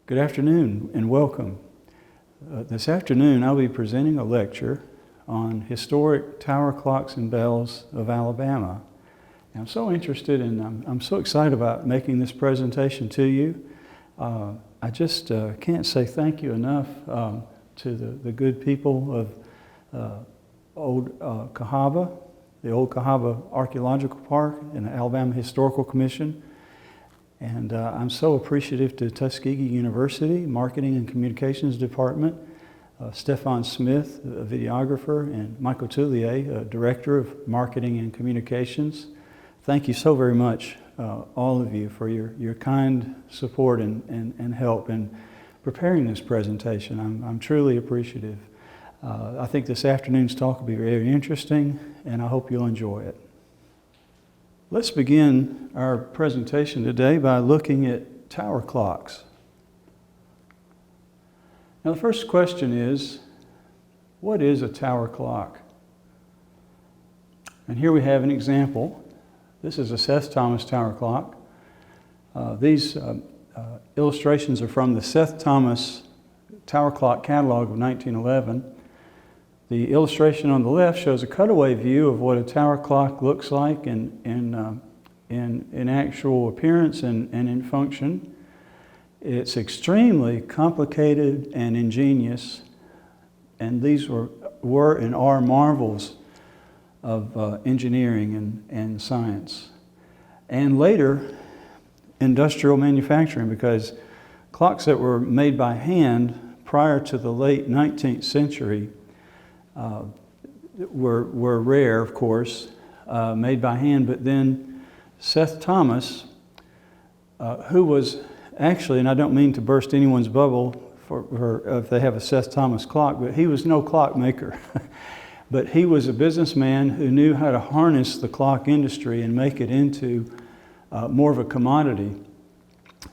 Good afternoon and welcome. This afternoon I'll be presenting a lecture on historic tower clocks and bells of Alabama. And I'm so interested and I'm so excited about making this presentation to you. I just can't say thank you enough to the good people of Old Cahaba, the Old Cahaba Archaeological Park and the Alabama Historical Commission. And I'm so appreciative to Tuskegee University, Marketing and Communications Department, Stefan Smith, a videographer, and Michael Tullier, Director of Marketing and Communications. Thank you so very much, all of you, for your kind support and help in preparing this presentation. I'm truly appreciative. I think this afternoon's talk will be very interesting, and I hope you'll enjoy it. Let's begin our presentation today by looking at tower clocks. Now, the first question is, what is a tower clock? And here we have an example. This is a Seth Thomas tower clock. These illustrations are from the Seth Thomas Tower Clock Catalog of 1911. The illustration on the left shows a cutaway view of what a tower clock looks like in actual appearance and in function. It's extremely complicated and ingenious, and these were and are marvels of engineering and science. And later, industrial manufacturing, because clocks that were made by hand prior to the late 19th century were rare, of course, made by hand. But then Seth Thomas, who was actually, and I don't mean to burst anyone's bubble for if they have a Seth Thomas clock, but he was no clockmaker. But he was a businessman who knew how to harness the clock industry and make it into more of a commodity.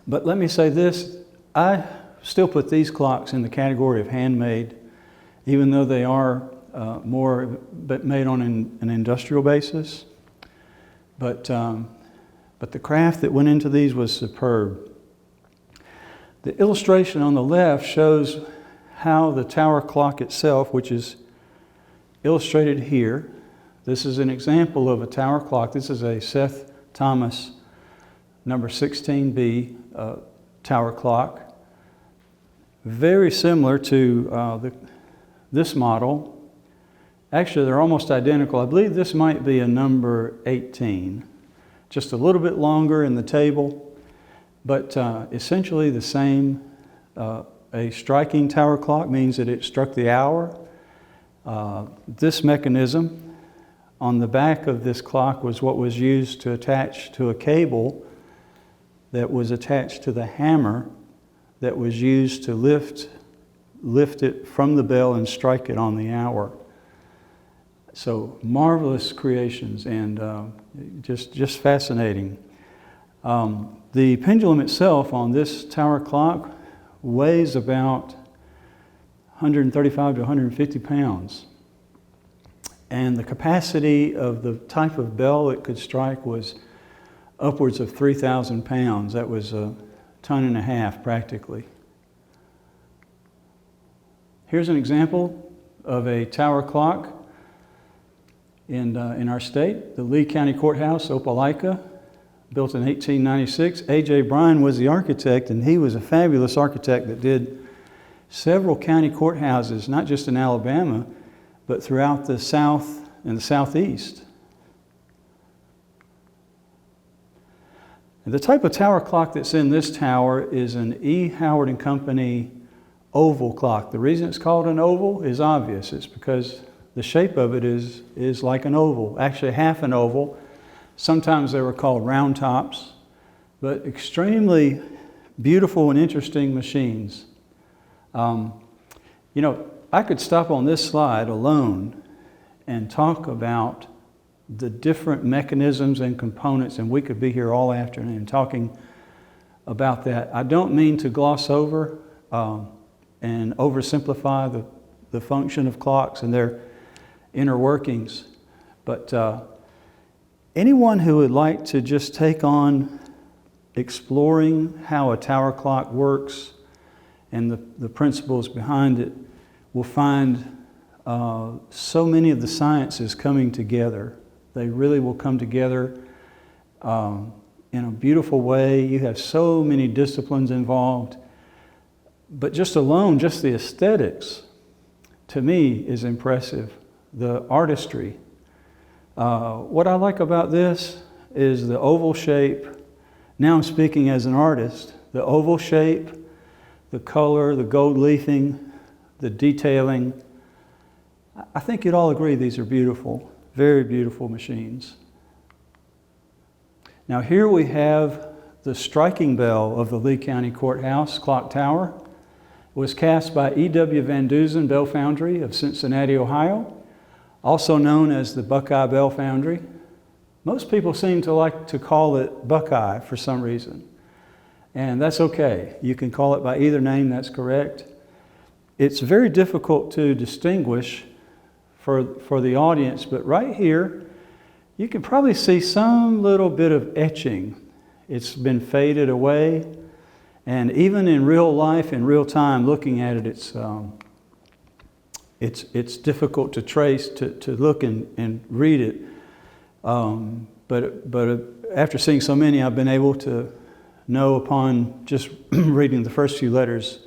But let me say this, I still put these clocks in the category of handmade, even though they are but made on an industrial basis. But the craft that went into these was superb. The illustration on the left shows how the tower clock itself, which is illustrated here, this is an example of a tower clock. This is a Seth Thomas number 16B tower clock. Very similar to this model. Actually, they're almost identical. I believe this might be a number 18. Just a little bit longer in the table, but essentially the same. A striking tower clock means that it struck the hour. This mechanism on the back of this clock was what was used to attach to a cable that was attached to the hammer that was used to lift it from the bell and strike it on the hour. So marvelous creations and just fascinating. The pendulum itself on this tower clock weighs about 135 to 150 pounds. And the capacity of the type of bell it could strike was upwards of 3,000 pounds. That was a ton and a half practically. Here's an example of a tower clock in our state, the Lee County Courthouse, Opelika, built in 1896. A.J. Bryan was the architect, and he was a fabulous architect that did several county courthouses, not just in Alabama, but throughout the South and the Southeast. And the type of tower clock that's in this tower is an E. Howard and Company oval clock. The reason it's called an oval is obvious. It's because the shape of it is like an oval, actually half an oval. Sometimes they were called round tops, but extremely beautiful and interesting machines. I could stop on this slide alone and talk about the different mechanisms and components, and we could be here all afternoon talking about that. I don't mean to gloss over and oversimplify the function of clocks and their inner workings, but anyone who would like to just take on exploring how a tower clock works and the principles behind it, we'll find so many of the sciences coming together. They really will come together in a beautiful way. You have so many disciplines involved. But just the aesthetics, to me, is impressive. The artistry. What I like about this is the oval shape. Now I'm speaking as an artist. The oval shape, the color, the gold leafing, the detailing. I think you'd all agree these are beautiful, very beautiful machines. Now here we have the striking bell of the Lee County Courthouse clock tower. It was cast by E.W. Van Dusen Bell Foundry of Cincinnati, Ohio, also known as the Buckeye Bell Foundry. Most people seem to like to call it Buckeye for some reason, and that's okay. You can call it by either name, that's correct. It's very difficult to distinguish for the audience, but right here, you can probably see some little bit of etching. It's been faded away, and even in real life, in real time, looking at it, it's difficult to trace, to look and read it. But after seeing so many, I've been able to know upon just reading the first few letters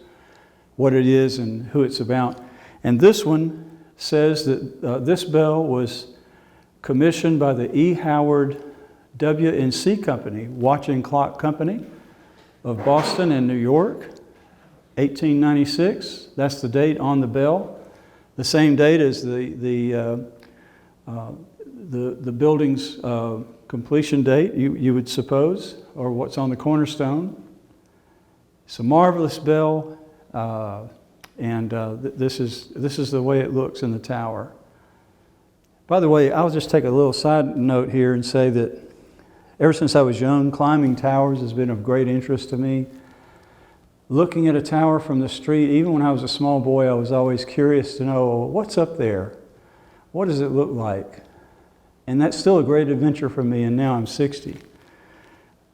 what it is and who it's about. And this one says that this bell was commissioned by the E. Howard W&C Company, Watch and Clock Company of Boston and New York, 1896. That's the date on the bell. The same date as the building's completion date, you would suppose, or what's on the cornerstone. It's a marvelous bell, and this is the way it looks in the tower. By the way, I'll just take a little side note here and say that ever since I was young, climbing towers has been of great interest to me. Looking at a tower from the street, even when I was a small boy, I was always curious to know, what's up there? What does it look like? And that's still a great adventure for me, and now I'm 60.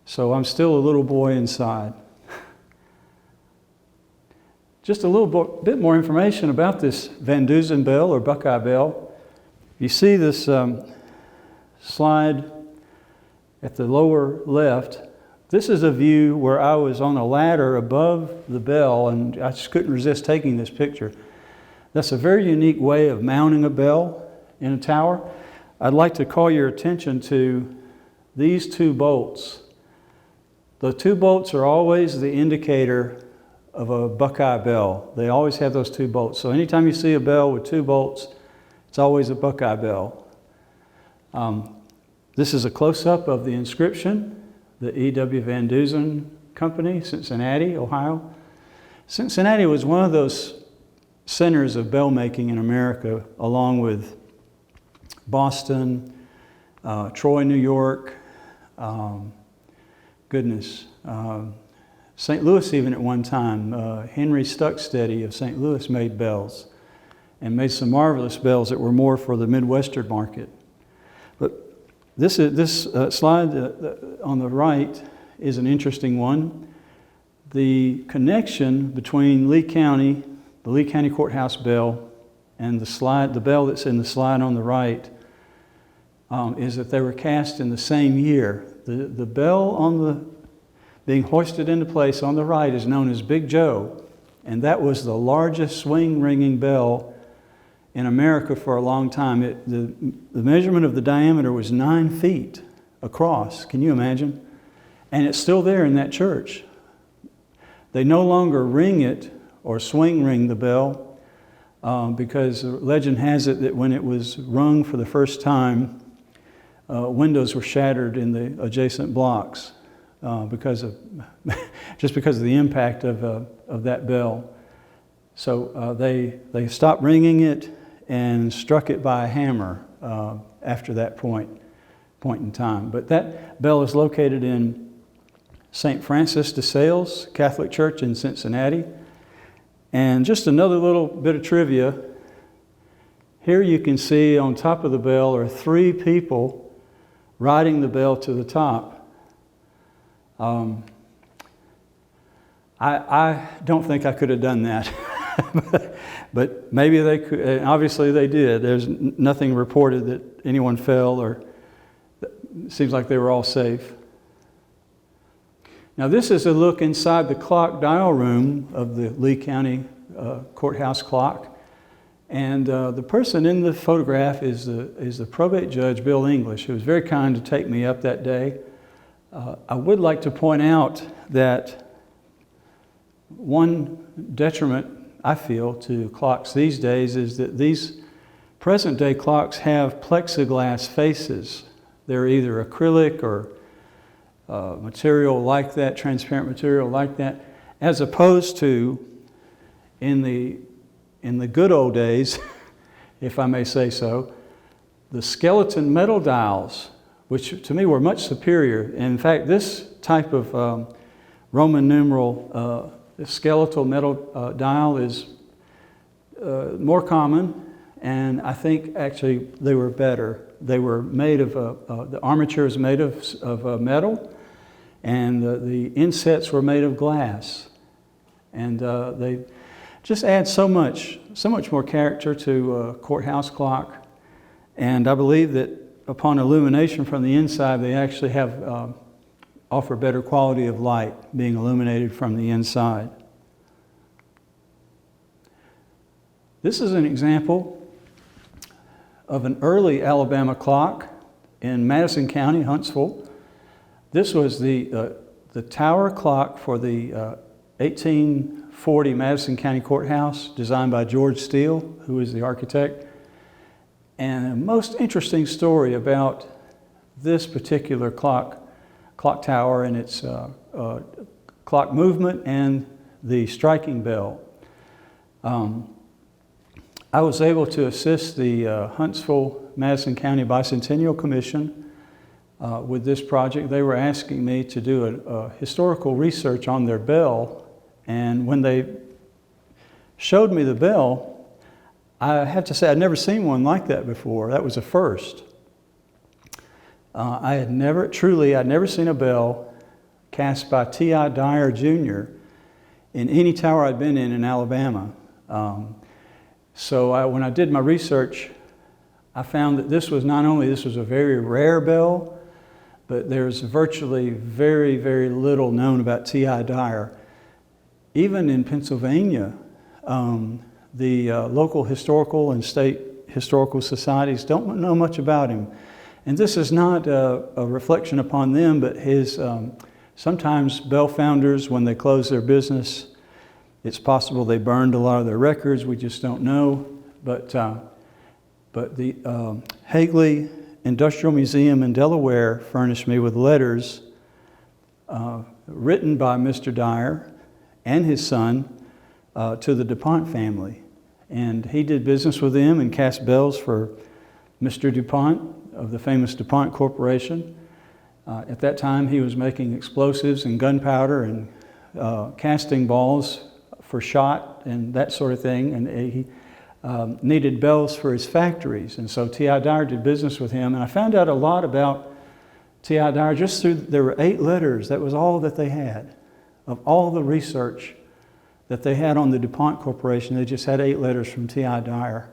So I'm still a little boy inside. Just a little bit more information about this Van Dusen Bell or Buckeye Bell. You see this slide at the lower left. This is a view where I was on a ladder above the bell, and I just couldn't resist taking this picture. That's a very unique way of mounting a bell in a tower. I'd like to call your attention to these two bolts. The two bolts are always the indicator of a Buckeye bell. They always have those two bolts. So anytime you see a bell with two bolts, it's always a Buckeye bell. This is a close-up of the inscription, the E.W. Van Dusen Company, Cincinnati, Ohio. Cincinnati was one of those centers of bell making in America, along with Boston, Troy, New York, St. Louis even at one time. Henry Stucksteady of St. Louis made bells and made some marvelous bells that were more for the Midwestern market. But this slide on the right is an interesting one. The connection between Lee County, the Lee County Courthouse bell, and the bell that's in the slide on the right is that they were cast in the same year. The bell being hoisted into place on the right is known as Big Joe, and that was the largest swing-ringing bell in America for a long time. The measurement of the diameter was 9 feet across. Can you imagine? And it's still there in that church. They no longer ring it or swing ring the bell because legend has it that when it was rung for the first time, windows were shattered in the adjacent blocks because of the impact of that bell. So they stopped ringing it and struck it by a hammer after that point in time. But that bell is located in St. Francis de Sales Catholic Church in Cincinnati. And just another little bit of trivia. Here you can see on top of the bell are 3 people riding the bell to the top. I I don't think I could have done that. But maybe they could, and obviously they did. There's nothing reported that anyone fell, or it seems like they were all safe. Now this is a look inside the clock dial room of the Lee County Courthouse clock. And the person in the photograph is the probate judge, Bill English, who was very kind to take me up that day. I would like to point out that one detriment, I feel, to clocks these days is that these present day clocks have plexiglass faces. They're either acrylic or material like that, transparent material like that, as opposed to in the good old days, if I may say so, the skeleton metal dials, which to me were much superior. And in fact, this type of Roman numeral skeletal metal dial is more common, and I think actually they were better. They were made of, the armature is made of metal, and the insets were made of glass. And they just add so much more character to a courthouse clock. And I believe that upon illumination from the inside, they actually have offer better quality of light being illuminated from the inside. This is an example of an early Alabama clock in Madison County, Huntsville. This was the tower clock for the 1840 Madison County Courthouse, designed by George Steele, who was the architect. And a most interesting story about this particular clock tower and its clock movement and the striking bell. I was able to assist the Huntsville-Madison County Bicentennial Commission with this project. They were asking me to do a historical research on their bell, and when they showed me the bell, I have to say I'd never seen one like that before. That was a first. I'd never seen a bell cast by T.I. Dyer Jr. in any tower I'd been in Alabama. So when I did my research, I found that this was a very rare bell, but there's virtually very, very little known about T.I. Dyer. Even in Pennsylvania, the local historical and state historical societies don't know much about him. And this is not a reflection upon them, but sometimes bell founders, when they close their business, it's possible they burned a lot of their records. We just don't know. But the Hagley Industrial Museum in Delaware furnished me with letters written by Mr. Dyer and his son to the DuPont family. And he did business with them and cast bells for Mr. DuPont of the famous DuPont Corporation. At that time, he was making explosives and gunpowder and casting balls for shot and that sort of thing, and he needed bells for his factories. And so T.I. Dyer did business with him, and I found out a lot about T.I. Dyer just through, there were 8 letters, that was all that they had. Of all the research that they had on the DuPont Corporation, they just had 8 letters from T.I. Dyer.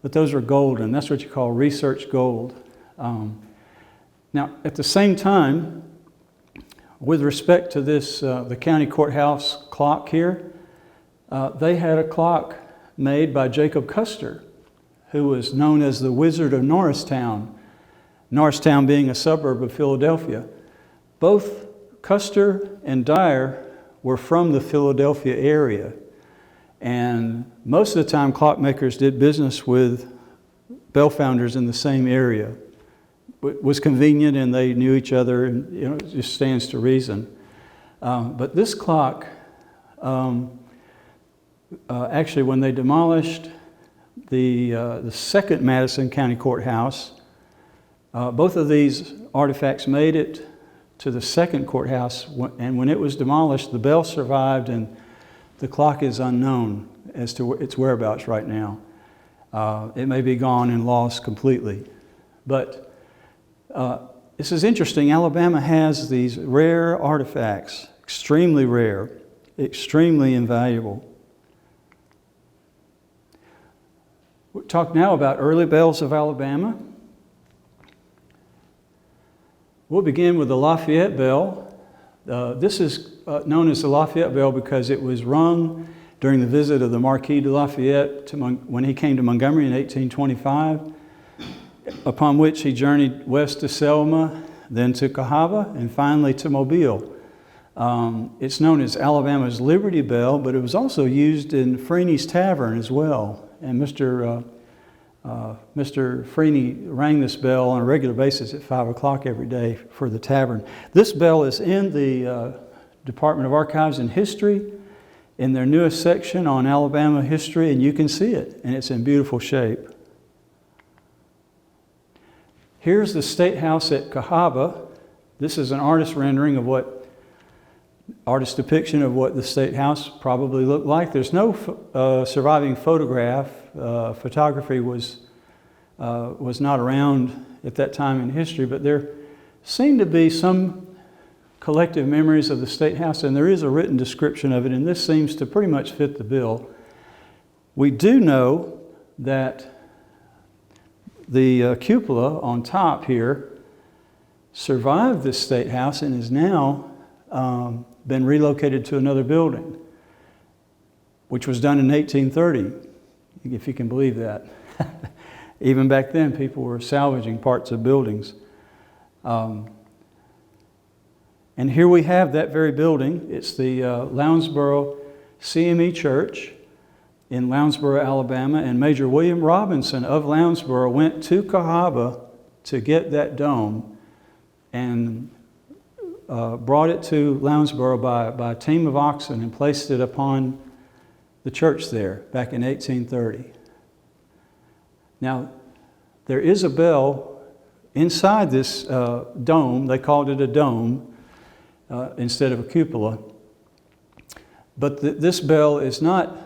But those are golden, that's what you call research gold. Now, at the same time, with respect to this, the county courthouse clock here, they had a clock made by Jacob Custer, who was known as the Wizard of Norristown, Norristown being a suburb of Philadelphia. Both Custer and Dyer were from the Philadelphia area, and most of the time clockmakers did business with bell founders in the same area. It was convenient and they knew each other, and it just stands to reason. But this clock, actually, when they demolished the second Madison County Courthouse, both of these artifacts made it to the second courthouse, and when it was demolished, the bell survived, and the clock is unknown as to its whereabouts right now. It may be gone and lost completely. But this is interesting. Alabama has these rare artifacts, extremely rare. extremely invaluable. We'll talk now about early bells of Alabama. We'll begin with the Lafayette Bell. This is known as the Lafayette Bell because it was rung during the visit of the Marquis de Lafayette when he came to Montgomery in 1825, upon which he journeyed west to Selma, then to Cahaba, and finally to Mobile. It's known as Alabama's Liberty Bell, but it was also used in Freeney's Tavern as well. And Mr. Freeney rang this bell on a regular basis at 5 o'clock every day for the tavern. This bell is in the Department of Archives and History in their newest section on Alabama history, and you can see it, and it's in beautiful shape. Here's the Statehouse at Cahaba. This is an artist depiction of what the Statehouse probably looked like. There's no surviving photograph. Photography was not around at that time in history, but there seem to be some collective memories of the Statehouse, and there is a written description of it, and this seems to pretty much fit the bill. We do know that the cupola on top here survived the Statehouse and is now been relocated to another building, which was done in 1830, if you can believe that. Even back then, people were salvaging parts of buildings. And here we have that very building. It's the Lounsboro CME Church in Lounsboro, Alabama, and Major William Robinson of Lounsboro went to Cahaba to get that dome and brought it to Lounsboro by a team of oxen and placed it upon the church there back in 1830. Now, there is a bell inside this dome. They called it a dome instead of a cupola. But this bell is not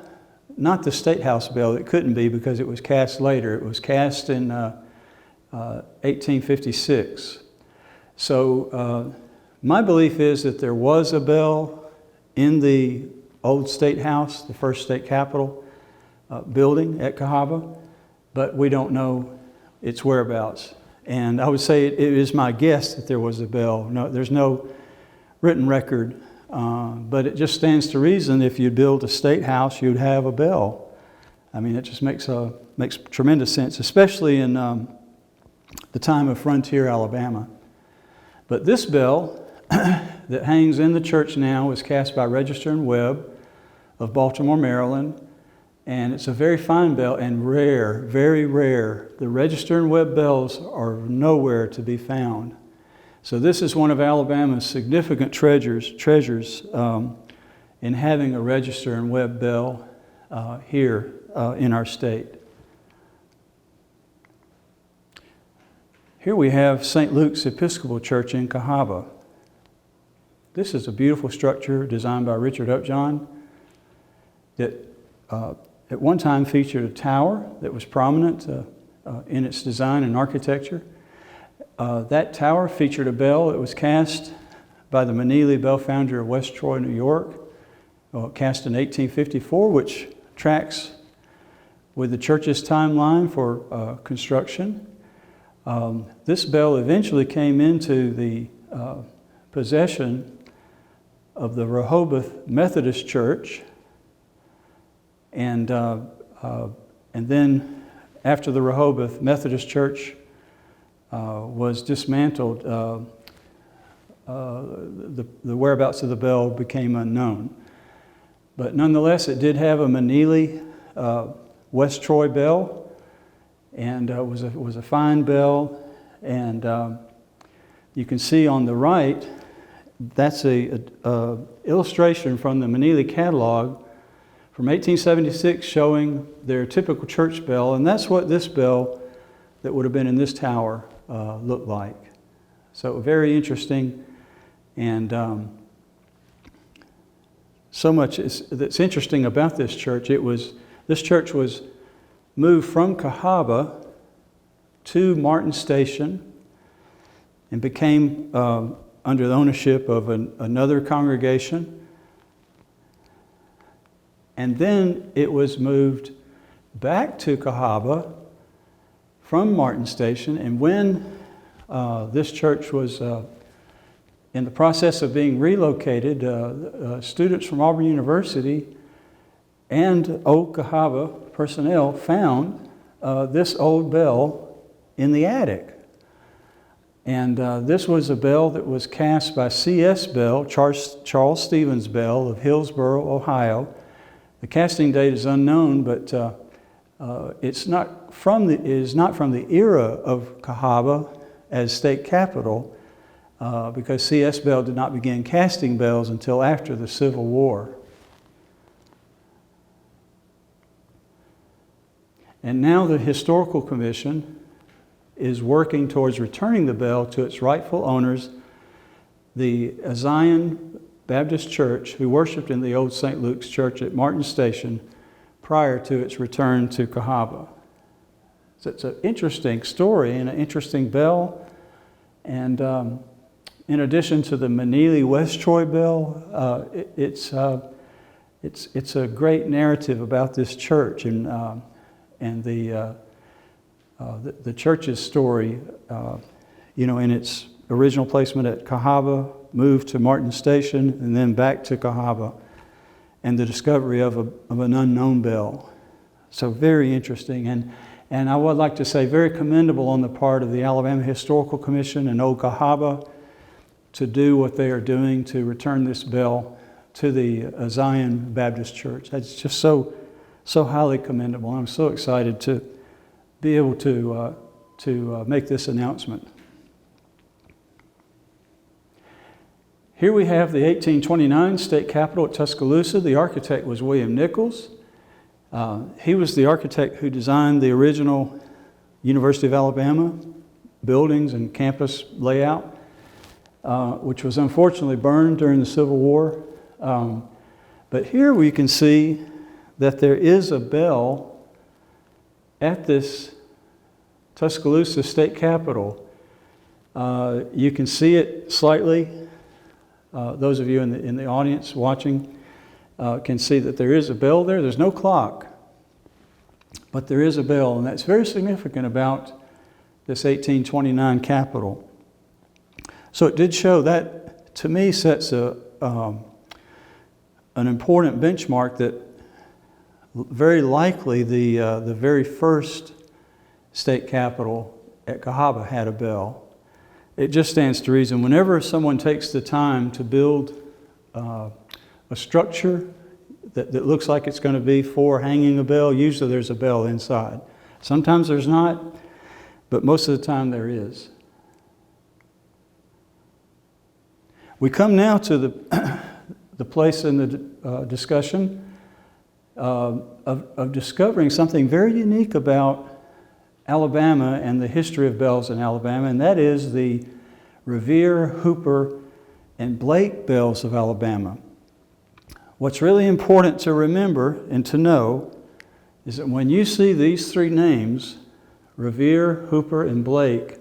the Statehouse bell. It couldn't be because it was cast later. It was cast in 1856. So my belief is that there was a bell in the old Statehouse, the first state capitol building at Cahaba, but we don't know its whereabouts. And I would say it is my guess that there was a bell. No, there's no written record, but it just stands to reason if you build a state house, you'd have a bell. I mean, it just makes tremendous sense, especially in the time of frontier Alabama. But this bell that hangs in the church now was cast by Register and Webb of Baltimore, Maryland, and it's a very fine bell and rare, very rare. The Register and Webb bells are nowhere to be found. So this is one of Alabama's significant treasures in having a Register and Webb bell here in our state. Here we have St. Luke's Episcopal Church in Cahaba. This is a beautiful structure designed by Richard Upjohn that at one time featured a tower that was prominent in its design and architecture. That tower featured a bell that was cast by the Meneely Bell Foundry of West Troy, New York, cast in 1854, which tracks with the church's timeline for construction. This bell eventually came into the possession of the Rehoboth Methodist Church, and then after the Rehoboth Methodist Church was dismantled, the whereabouts of the bell became unknown. But nonetheless, it did have a Meneely West Troy bell, and was a fine bell. And you can see on the right, that's a illustration from the Meneely catalog from 1876 showing their typical church bell, and that's what this bell that would have been in this tower looked like. So very interesting, and so much that's interesting about this church. This church was moved from Cahaba to Martin Station and became under the ownership of another congregation. And then it was moved back to Cahaba from Martin Station. And when this church was in the process of being relocated, students from Auburn University and Old Cahaba personnel found this old bell in the attic. And this was a bell that was cast by C.S. Bell, Charles Stevens Bell of Hillsboro, Ohio. The casting date is unknown, but it is not from the era of Cahaba as state capital, because C.S. Bell did not begin casting bells until after the Civil War. And now the Historical Commission is working towards returning the bell to its rightful owners, the Zion Baptist Church, who worshiped in the old St. Luke's Church at Martin Station prior to its return to Cahaba. So it's an interesting story and an interesting bell. And in addition to the Manili West Troy bell, it's a great narrative about this church and the church's story, in its original placement at Cahaba, moved to Martin Station, and then back to Cahaba, and the discovery of an unknown bell. So very interesting, and I would like to say very commendable on the part of the Alabama Historical Commission and Old Cahaba to do what they are doing to return this bell to the Zion Baptist Church. That's just so highly commendable. I'm so excited to be able to make this announcement. Here we have the 1829 state capitol at Tuscaloosa. The architect was William Nichols. He was the architect who designed the original University of Alabama buildings and campus layout, which was unfortunately burned during the Civil War. But here we can see that there is a bell at this Tuscaloosa state capitol. You can see it slightly. Those of you in the audience watching can see that there is a bell there. There's no clock, but there is a bell, and that's very significant about this 1829 capitol. So it did show that, to me, sets an important benchmark that very likely the very first state capitol at Cahaba had a bell. It just stands to reason. Whenever someone takes the time to build a structure that looks like it's going to be for hanging a bell, usually there's a bell inside. Sometimes there's not, but most of the time there is. We come now to the place in the discussion of discovering something very unique about Alabama and the history of bells in Alabama, and that is the Revere, Hooper, and Blake bells of Alabama. What's really important to remember and to know is that when you see these three names, Revere, Hooper, and Blake,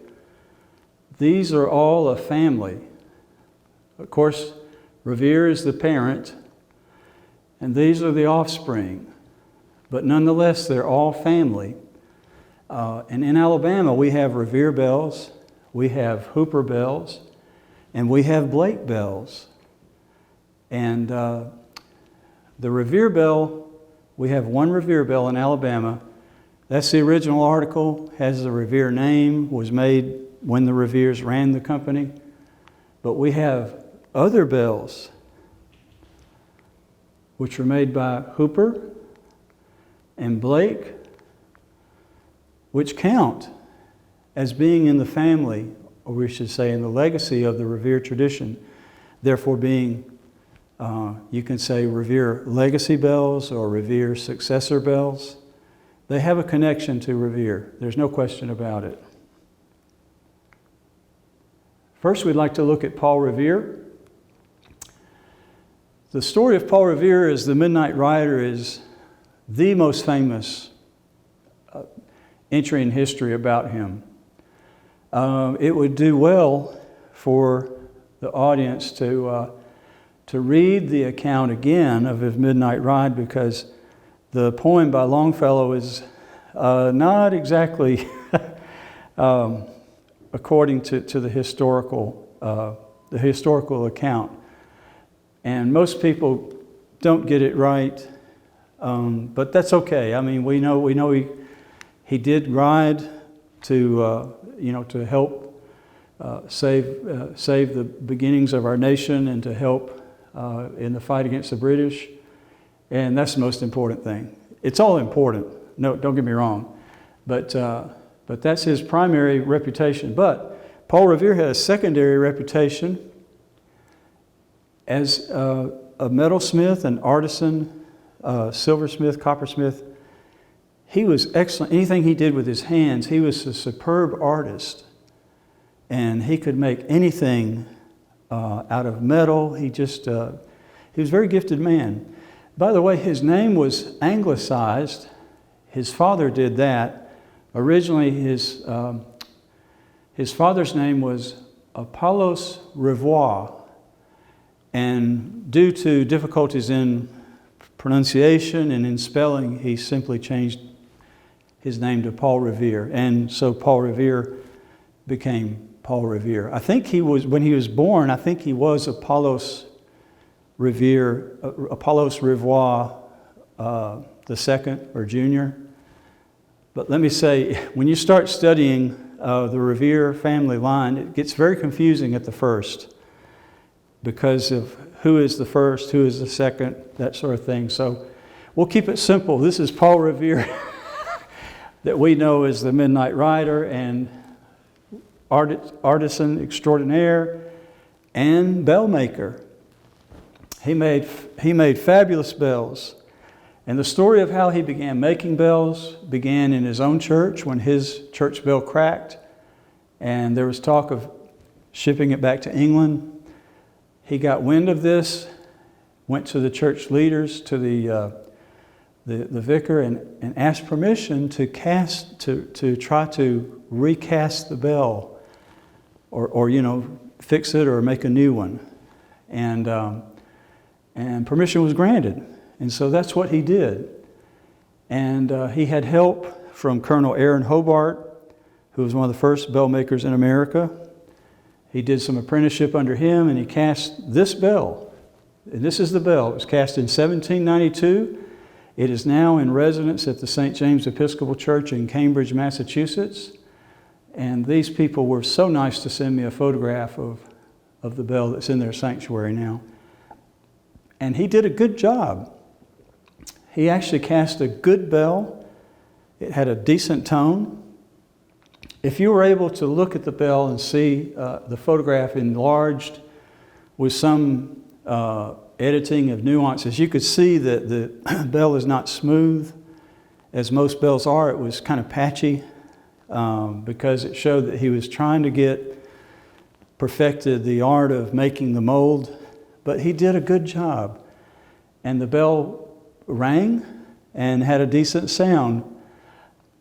these are all a family. Of course, Revere is the parent, and these are the offspring. But nonetheless, they're all family. And in Alabama, we have Revere bells, we have Hooper bells, and we have Blake bells. And the Revere bell, we have one Revere bell in Alabama. That's the original article, has the Revere name, was made when the Reveres ran the company. But we have other bells which were made by Hooper and Blake, which count as being in the family, or we should say in the legacy of the Revere tradition, therefore being, you can say, Revere legacy bells or Revere successor bells. They have a connection to Revere. There's no question about it. First, we'd like to look at Paul Revere. The story of Paul Revere as the Midnight Rider is the most famous entry in history about him. It would do well for the audience to read the account again of his midnight ride, because the poem by Longfellow is not exactly according to the historical account. And most people don't get it right, but that's okay. I mean, we know he did ride to help save the beginnings of our nation and to help in the fight against the British, and that's the most important thing. It's all important. No, don't get me wrong, but that's his primary reputation. But Paul Revere had a secondary reputation as a metalsmith, an artisan, silversmith, coppersmith. He was excellent. Anything he did with his hands, he was a superb artist. And he could make anything out of metal. He was a very gifted man. By the way, his name was anglicized. His father did that. Originally, his father's name was Apollos Revoir. And due to difficulties in pronunciation and in spelling, he simply changed his name to Paul Revere. And so Paul Revere became Paul Revere. I think when he was born, I think he was Apollos Revere, Apollos Revoir the second or junior. But let me say, when you start studying the Revere family line, it gets very confusing at the first because of who is the first, who is the second, that sort of thing. So we'll keep it simple. This is Paul Revere that we know as the Midnight Rider and artisan extraordinaire and bell maker. He made fabulous bells. And the story of how he began making bells began in his own church when his church bell cracked. And there was talk of shipping it back to England. He got wind of this, went to the church leaders, to the vicar, and asked permission to try to recast the bell, or fix it or make a new one, and permission was granted, and so that's what he did. And he had help from Colonel Aaron Hobart, who was one of the first bell makers in America. He did some apprenticeship under him, and he cast this bell. And this is the bell. It was cast in 1792. It is now in residence at the St. James Episcopal Church in Cambridge, Massachusetts. And these people were so nice to send me a photograph of the bell that's in their sanctuary now. And he did a good job. He actually cast a good bell. It had a decent tone. If you were able to look at the bell and see the photograph enlarged with some editing of nuances, you could see that the bell is not smooth, as most bells are. It was kind of patchy because it showed that he was trying to perfected the art of making the mold, but he did a good job. And the bell rang and had a decent sound.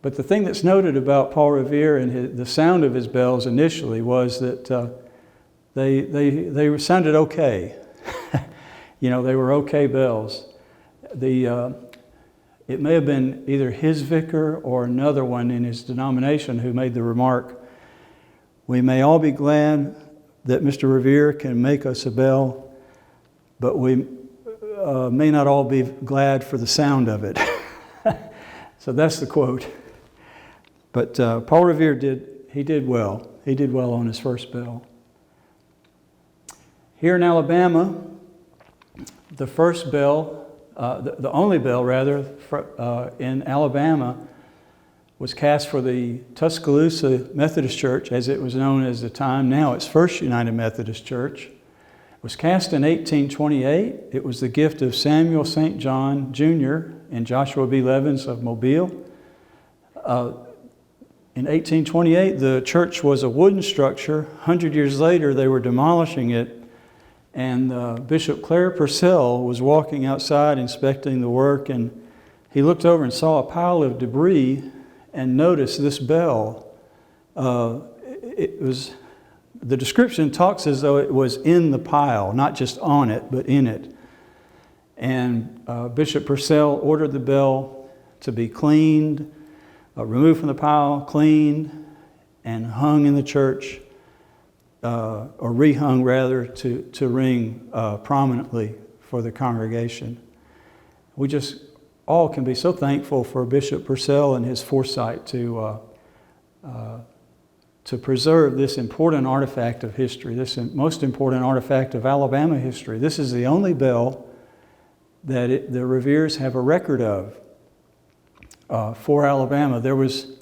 But the thing that's noted about Paul Revere and the sound of his bells initially was that they sounded okay. They were okay bells. It may have been either his vicar or another one in his denomination who made the remark, "We may all be glad that Mr. Revere can make us a bell, but we may not all be glad for the sound of it." So that's the quote. But Paul Revere did well. He did well on his first bell. Here in Alabama, the first bell, the only bell rather, in Alabama was cast for the Tuscaloosa Methodist Church, as it was known at the time. Now it's First United Methodist Church. It was cast in 1828. It was the gift of Samuel St. John Jr. and Joshua B. Levins of Mobile. In 1828, the church was a wooden structure. 100 years later, they were demolishing it, and Bishop Clare Purcell was walking outside inspecting the work, and he looked over and saw a pile of debris and noticed this bell. It was the description talks as though it was in the pile, not just on it, but in it. And Bishop Purcell ordered the bell to be cleaned, removed from the pile, cleaned, and hung in the church, or rehung rather, to ring prominently for the congregation. We just all can be so thankful for Bishop Purcell and his foresight to preserve this important artifact of history, this most important artifact of Alabama history. This is the only bell that the Reveres have a record of for Alabama. There was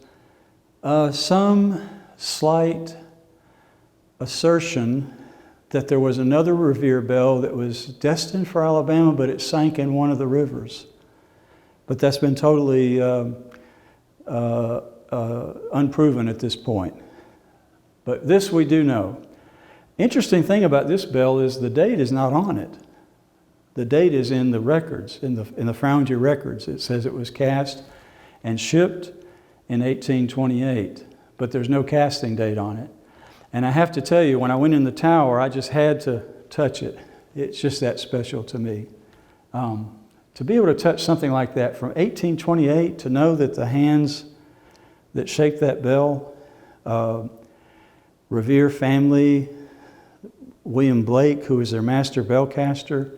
some slight assertion that there was another Revere bell that was destined for Alabama, but it sank in one of the rivers. But that's been totally unproven at this point. But this we do know. Interesting thing about this bell is the date is not on it. The date is in the records, in the Foundry records. It says it was cast and shipped in 1828, but there's no casting date on it. And I have to tell you, when I went in the tower, I just had to touch it. It's just that special to me. To be able to touch something like that from 1828, to know that the hands that shaped that bell, Revere family, William Blake, who was their master bell caster,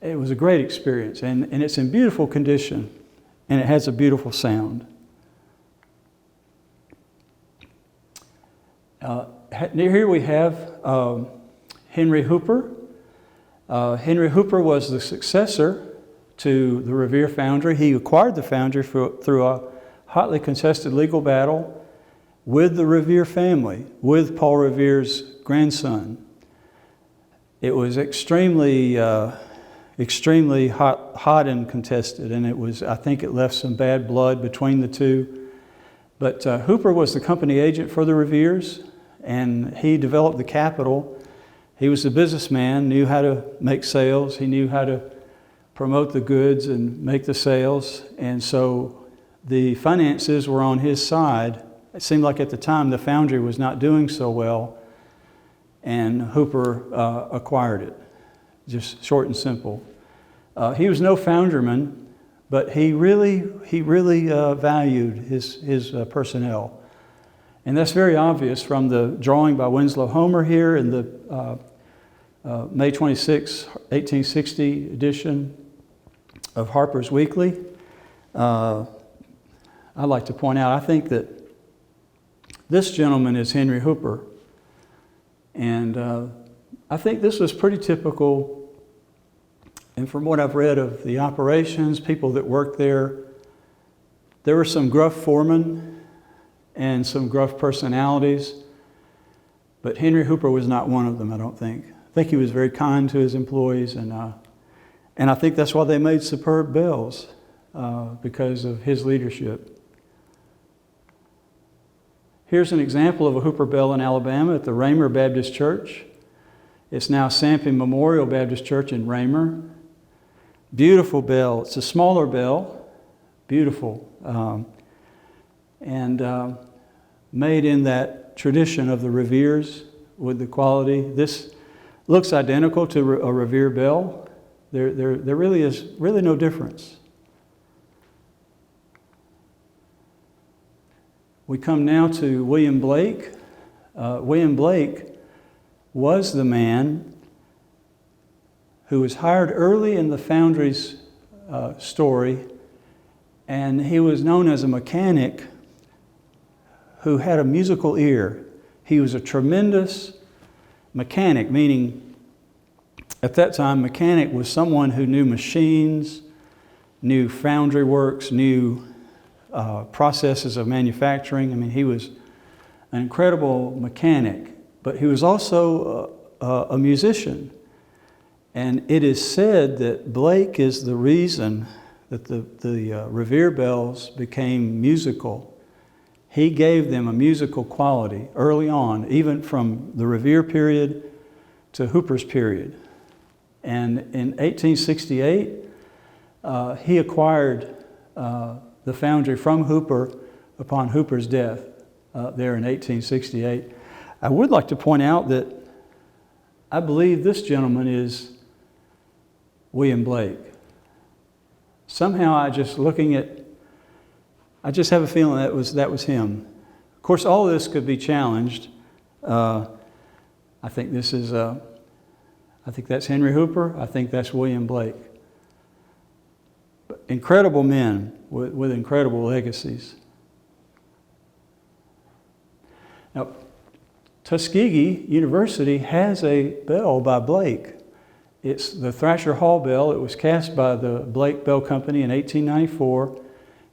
it was a great experience. And it's in beautiful condition, and it has a beautiful sound. Here we have Henry Hooper. Henry Hooper was the successor to the Revere Foundry. He acquired the Foundry through a hotly contested legal battle with the Revere family, with Paul Revere's grandson. It was extremely hot and contested, and I think it left some bad blood between the two. But Hooper was the company agent for the Reveres, and he developed the capital. He was a businessman, knew how to make sales. He knew how to promote the goods and make the sales. And so the finances were on his side. It seemed like at the time the Foundry was not doing so well, and Hooper acquired it, just short and simple. He was no foundryman, but he really valued his personnel. And that's very obvious from the drawing by Winslow Homer here in the May 26, 1860 edition of Harper's Weekly. I'd like to point out, I think that this gentleman is Henry Hooper. And I think this was pretty typical. And from what I've read of the operations, people that worked there were some gruff foremen and some gruff personalities. But Henry Hooper was not one of them, I don't think. I think he was very kind to his employees, and I think that's why they made superb bells, because of his leadership. Here's an example of a Hooper bell in Alabama at the Raymer Baptist Church. It's now Sampson Memorial Baptist Church in Raymer. Beautiful bell. It's a smaller bell, beautiful, and made in that tradition of the Reveres with the quality. This looks identical to a Revere bell. There really is no difference. We come now to William Blake. William Blake was the man who was hired early in the Foundry's story, and he was known as a mechanic who had a musical ear. He was a tremendous mechanic, meaning at that time, mechanic was someone who knew machines, knew foundry works, knew processes of manufacturing. I mean, he was an incredible mechanic, but he was also a musician. And it is said that Blake is the reason that the Revere bells became musical. He gave them a musical quality early on, even from the Revere period to Hooper's period. And in 1868, he acquired the Foundry from Hooper upon Hooper's death there in 1868. I would like to point out that I believe this gentleman is William Blake. Somehow I just have a feeling that was him. Of course, all of this could be challenged. I think that's Henry Hooper. I think that's William Blake. But incredible men with incredible legacies. Now, Tuskegee University has a bell by Blake. It's the Thrasher Hall bell. It was cast by the Blake Bell Company in 1894.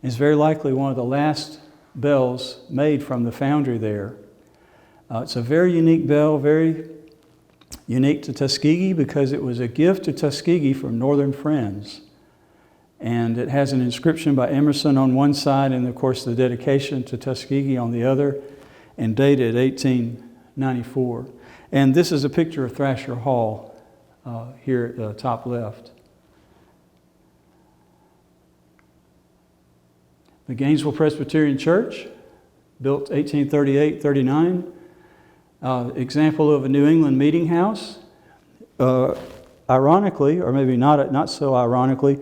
It's very likely one of the last bells made from the foundry there. It's a very unique bell, very unique to Tuskegee because it was a gift to Tuskegee from northern friends. And it has an inscription by Emerson on one side and, of course, the dedication to Tuskegee on the other, and dated 1894. And this is a picture of Thrasher Hall here at the top left. The Gainesville Presbyterian Church, built 1838-39. Example of a New England meeting house. Ironically, or maybe not so ironically,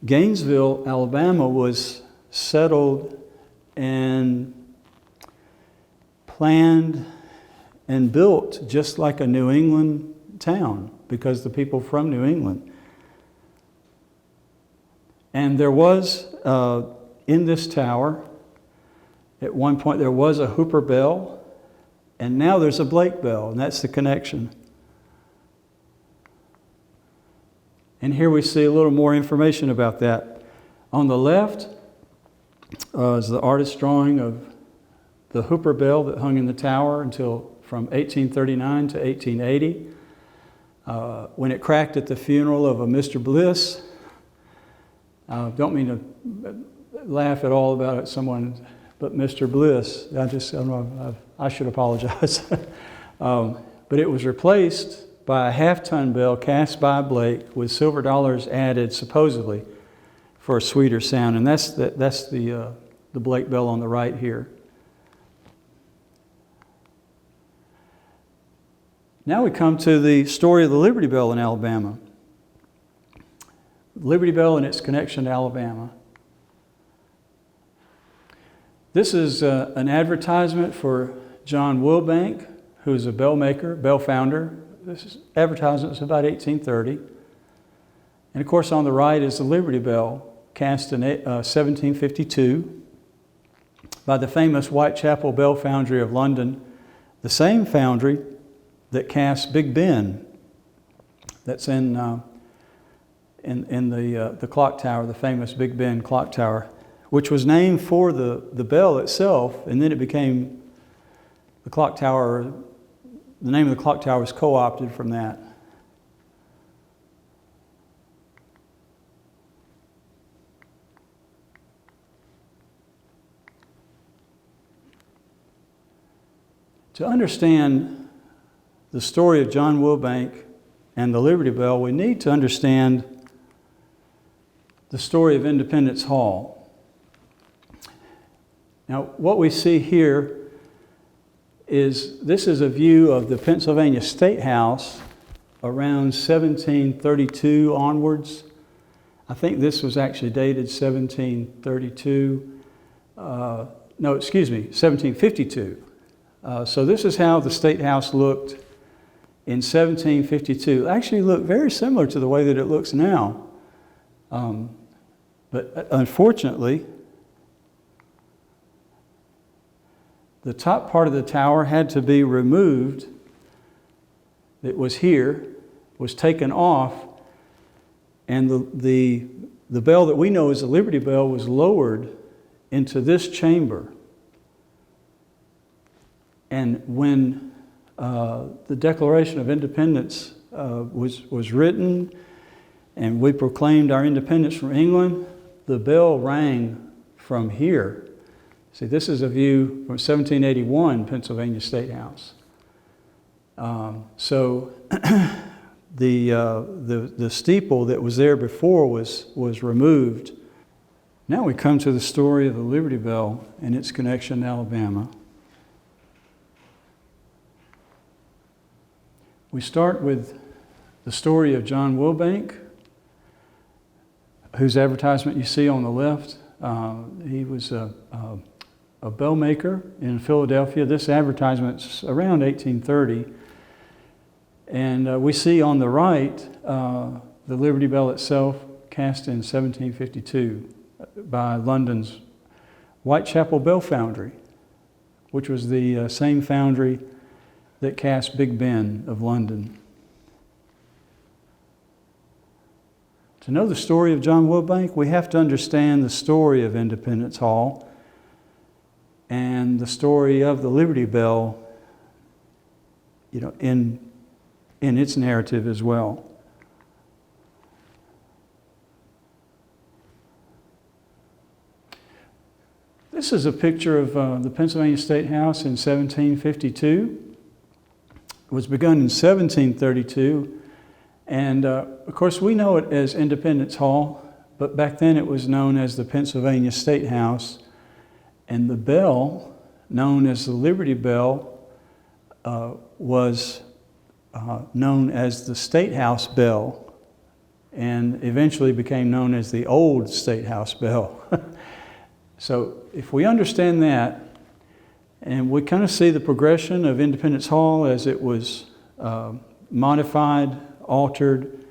Gainesville, Alabama was settled and planned and built just like a New England town because the people from New England. And there was, in this tower, at one point there was a Hooper bell, and now there's a Blake bell, and that's the connection. And here we see a little more information about that. On the left is the artist's drawing of the Hooper bell that hung in the tower until from 1839 to 1880. When it cracked at the funeral of a Mr. Bliss. Don't mean to laugh at all about it, but Mr. Bliss, I should apologize. But it was replaced by a half-ton bell cast by Blake with silver dollars added supposedly for a sweeter sound, and that's the Blake bell on the right here. Now we come to the story of the Liberty Bell in Alabama. Liberty Bell and its connection to Alabama. This is an advertisement for John Wilbank, who is a bell maker, bell founder. This advertisement is about 1830. And of course on the right is the Liberty Bell, cast in 1752 by the famous Whitechapel Bell Foundry of London, the same foundry that cast Big Ben, that's in the clock tower, the famous Big Ben clock tower, which was named for the bell itself, and then it became the clock tower. The name of the clock tower was co-opted from that. To understand the story of John Wilbank and the Liberty Bell, we need to understand the story of Independence Hall. Now, what we see here this is a view of the Pennsylvania Statehouse around 1732 onwards. I think this was actually dated 1752. So this is how the Statehouse looked in 1752. It actually looked very similar to the way that it looks now. But unfortunately, the top part of the tower had to be removed. It was here, was taken off, and the bell that we know as the Liberty Bell was lowered into this chamber. And when the Declaration of Independence was written, and we proclaimed our independence from England, the bell rang from here. See, this is a view from 1781 Pennsylvania Statehouse. So the steeple that was there before was removed. Now we come to the story of the Liberty Bell and its connection to Alabama. We start with the story of John Wilbank, whose advertisement you see on the left. He was a bell maker in Philadelphia. This advertisement's around 1830. And we see on the right the Liberty Bell itself, cast in 1752 by London's Whitechapel Bell Foundry, which was the same foundry that cast Big Ben of London. To know the story of John Wilbank, we have to understand the story of Independence Hall and the story of the Liberty Bell, in its narrative as well. This is a picture of the Pennsylvania Statehouse in 1752. It was begun in 1732, and of course we know it as Independence Hall, but back then it was known as the Pennsylvania Statehouse, and the bell, known as the Liberty Bell, was known as the Statehouse Bell, and eventually became known as the Old Statehouse Bell. So if we understand that, and we kind of see the progression of Independence Hall as it was modified, altered,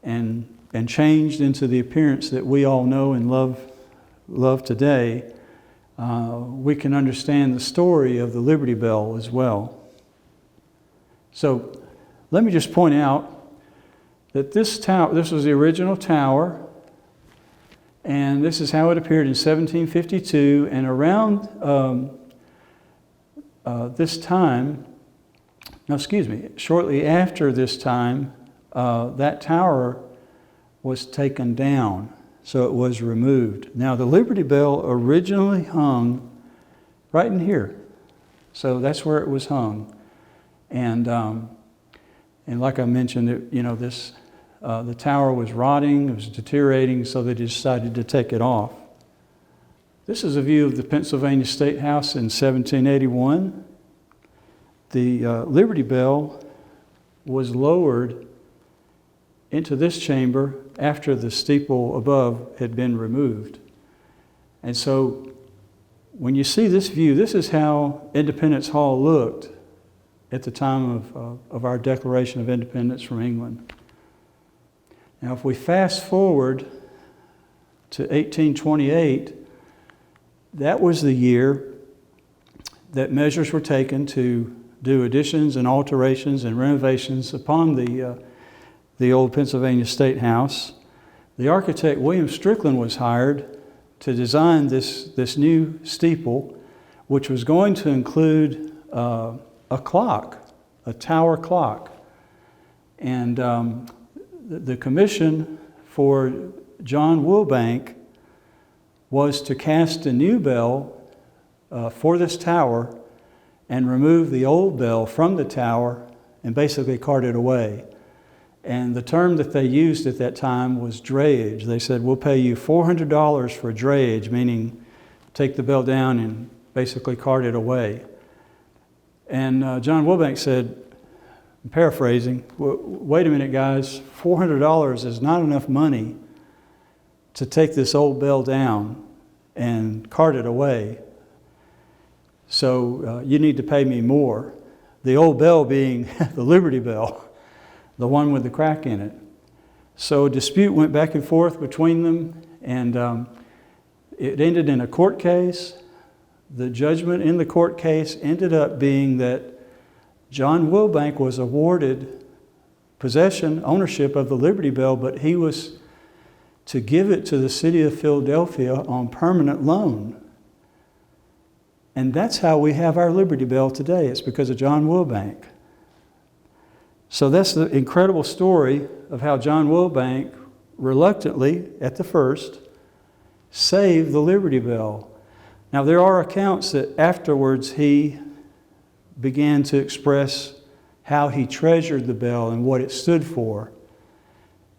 and changed into the appearance that we all know and love today, we can understand the story of the Liberty Bell as well. So let me just point out that this was the original tower, and this is how it appeared in 1752, and around this time, shortly after this time, that tower was taken down, so it was removed. Now, the Liberty Bell originally hung right in here, so that's where it was hung. And like I mentioned, the tower was rotting, it was deteriorating, so they decided to take it off. This is a view of the Pennsylvania Statehouse in 1781. The Liberty Bell was lowered into this chamber after the steeple above had been removed. And so when you see this view, this is how Independence Hall looked at the time of our Declaration of Independence from England. Now, if we fast forward to 1828, that was the year that measures were taken to do additions and alterations and renovations upon the old Pennsylvania Statehouse. The architect William Strickland was hired to design this new steeple, which was going to include a clock, a tower clock. And the commission for John Wilbank was to cast a new bell for this tower and remove the old bell from the tower and basically cart it away. And the term that they used at that time was drayage. They said, we'll pay you $400 for drayage, meaning take the bell down and basically cart it away. And John Wilbank said, I'm paraphrasing, wait a minute guys, $400 is not enough money to take this old bell down and cart it away. So you need to pay me more. The old bell being the Liberty Bell, the one with the crack in it. So a dispute went back and forth between them, and it ended in a court case. The judgment in the court case ended up being that John Wilbank was awarded possession, ownership of the Liberty Bell, but he was to give it to the city of Philadelphia on permanent loan. And that's how we have our Liberty Bell today. It's because of John Wilbank. So that's the incredible story of how John Wilbank, reluctantly at the first, saved the Liberty Bell. Now there are accounts that afterwards he began to express how he treasured the bell and what it stood for.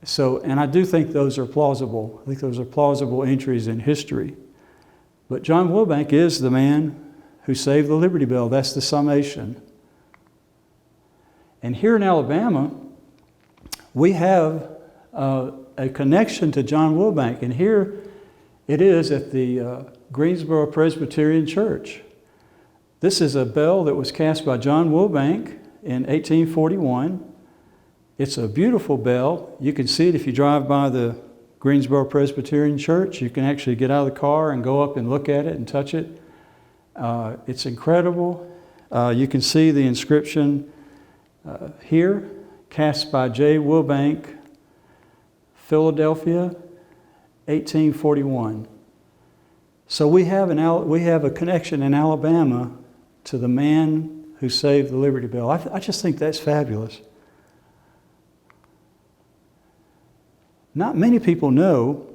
So, and I do think those are plausible. I think those are plausible entries in history. But John Wilbank is the man who saved the Liberty Bell. That's the summation. And here in Alabama, we have a connection to John Wilbank. And here it is at the Greensboro Presbyterian Church. This is a bell that was cast by John Wilbank in 1841. It's a beautiful bell. You can see it if you drive by the Greensboro Presbyterian Church. You can actually get out of the car and go up and look at it and touch it. It's incredible. You can see the inscription here, cast by J. Wilbank, Philadelphia, 1841. So we have a connection in Alabama to the man who saved the Liberty Bell. I just think that's fabulous. Not many people know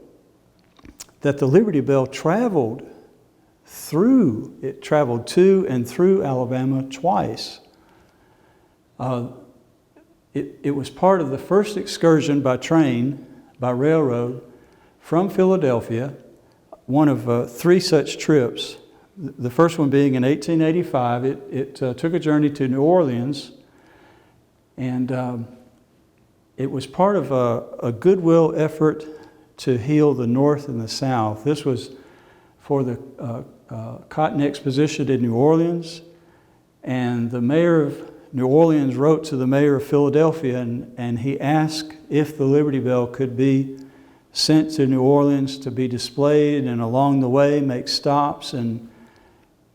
that the Liberty Bell traveled to and through Alabama twice. It was part of the first excursion by railroad, from Philadelphia, one of 3 such trips. The first one being in 1885. It took a journey to New Orleans, and it was part of a goodwill effort to heal the North and the South. This was for the Cotton Exposition in New Orleans, and the mayor of New Orleans wrote to the mayor of Philadelphia, and he asked if the Liberty Bell could be sent to New Orleans to be displayed, and along the way make stops and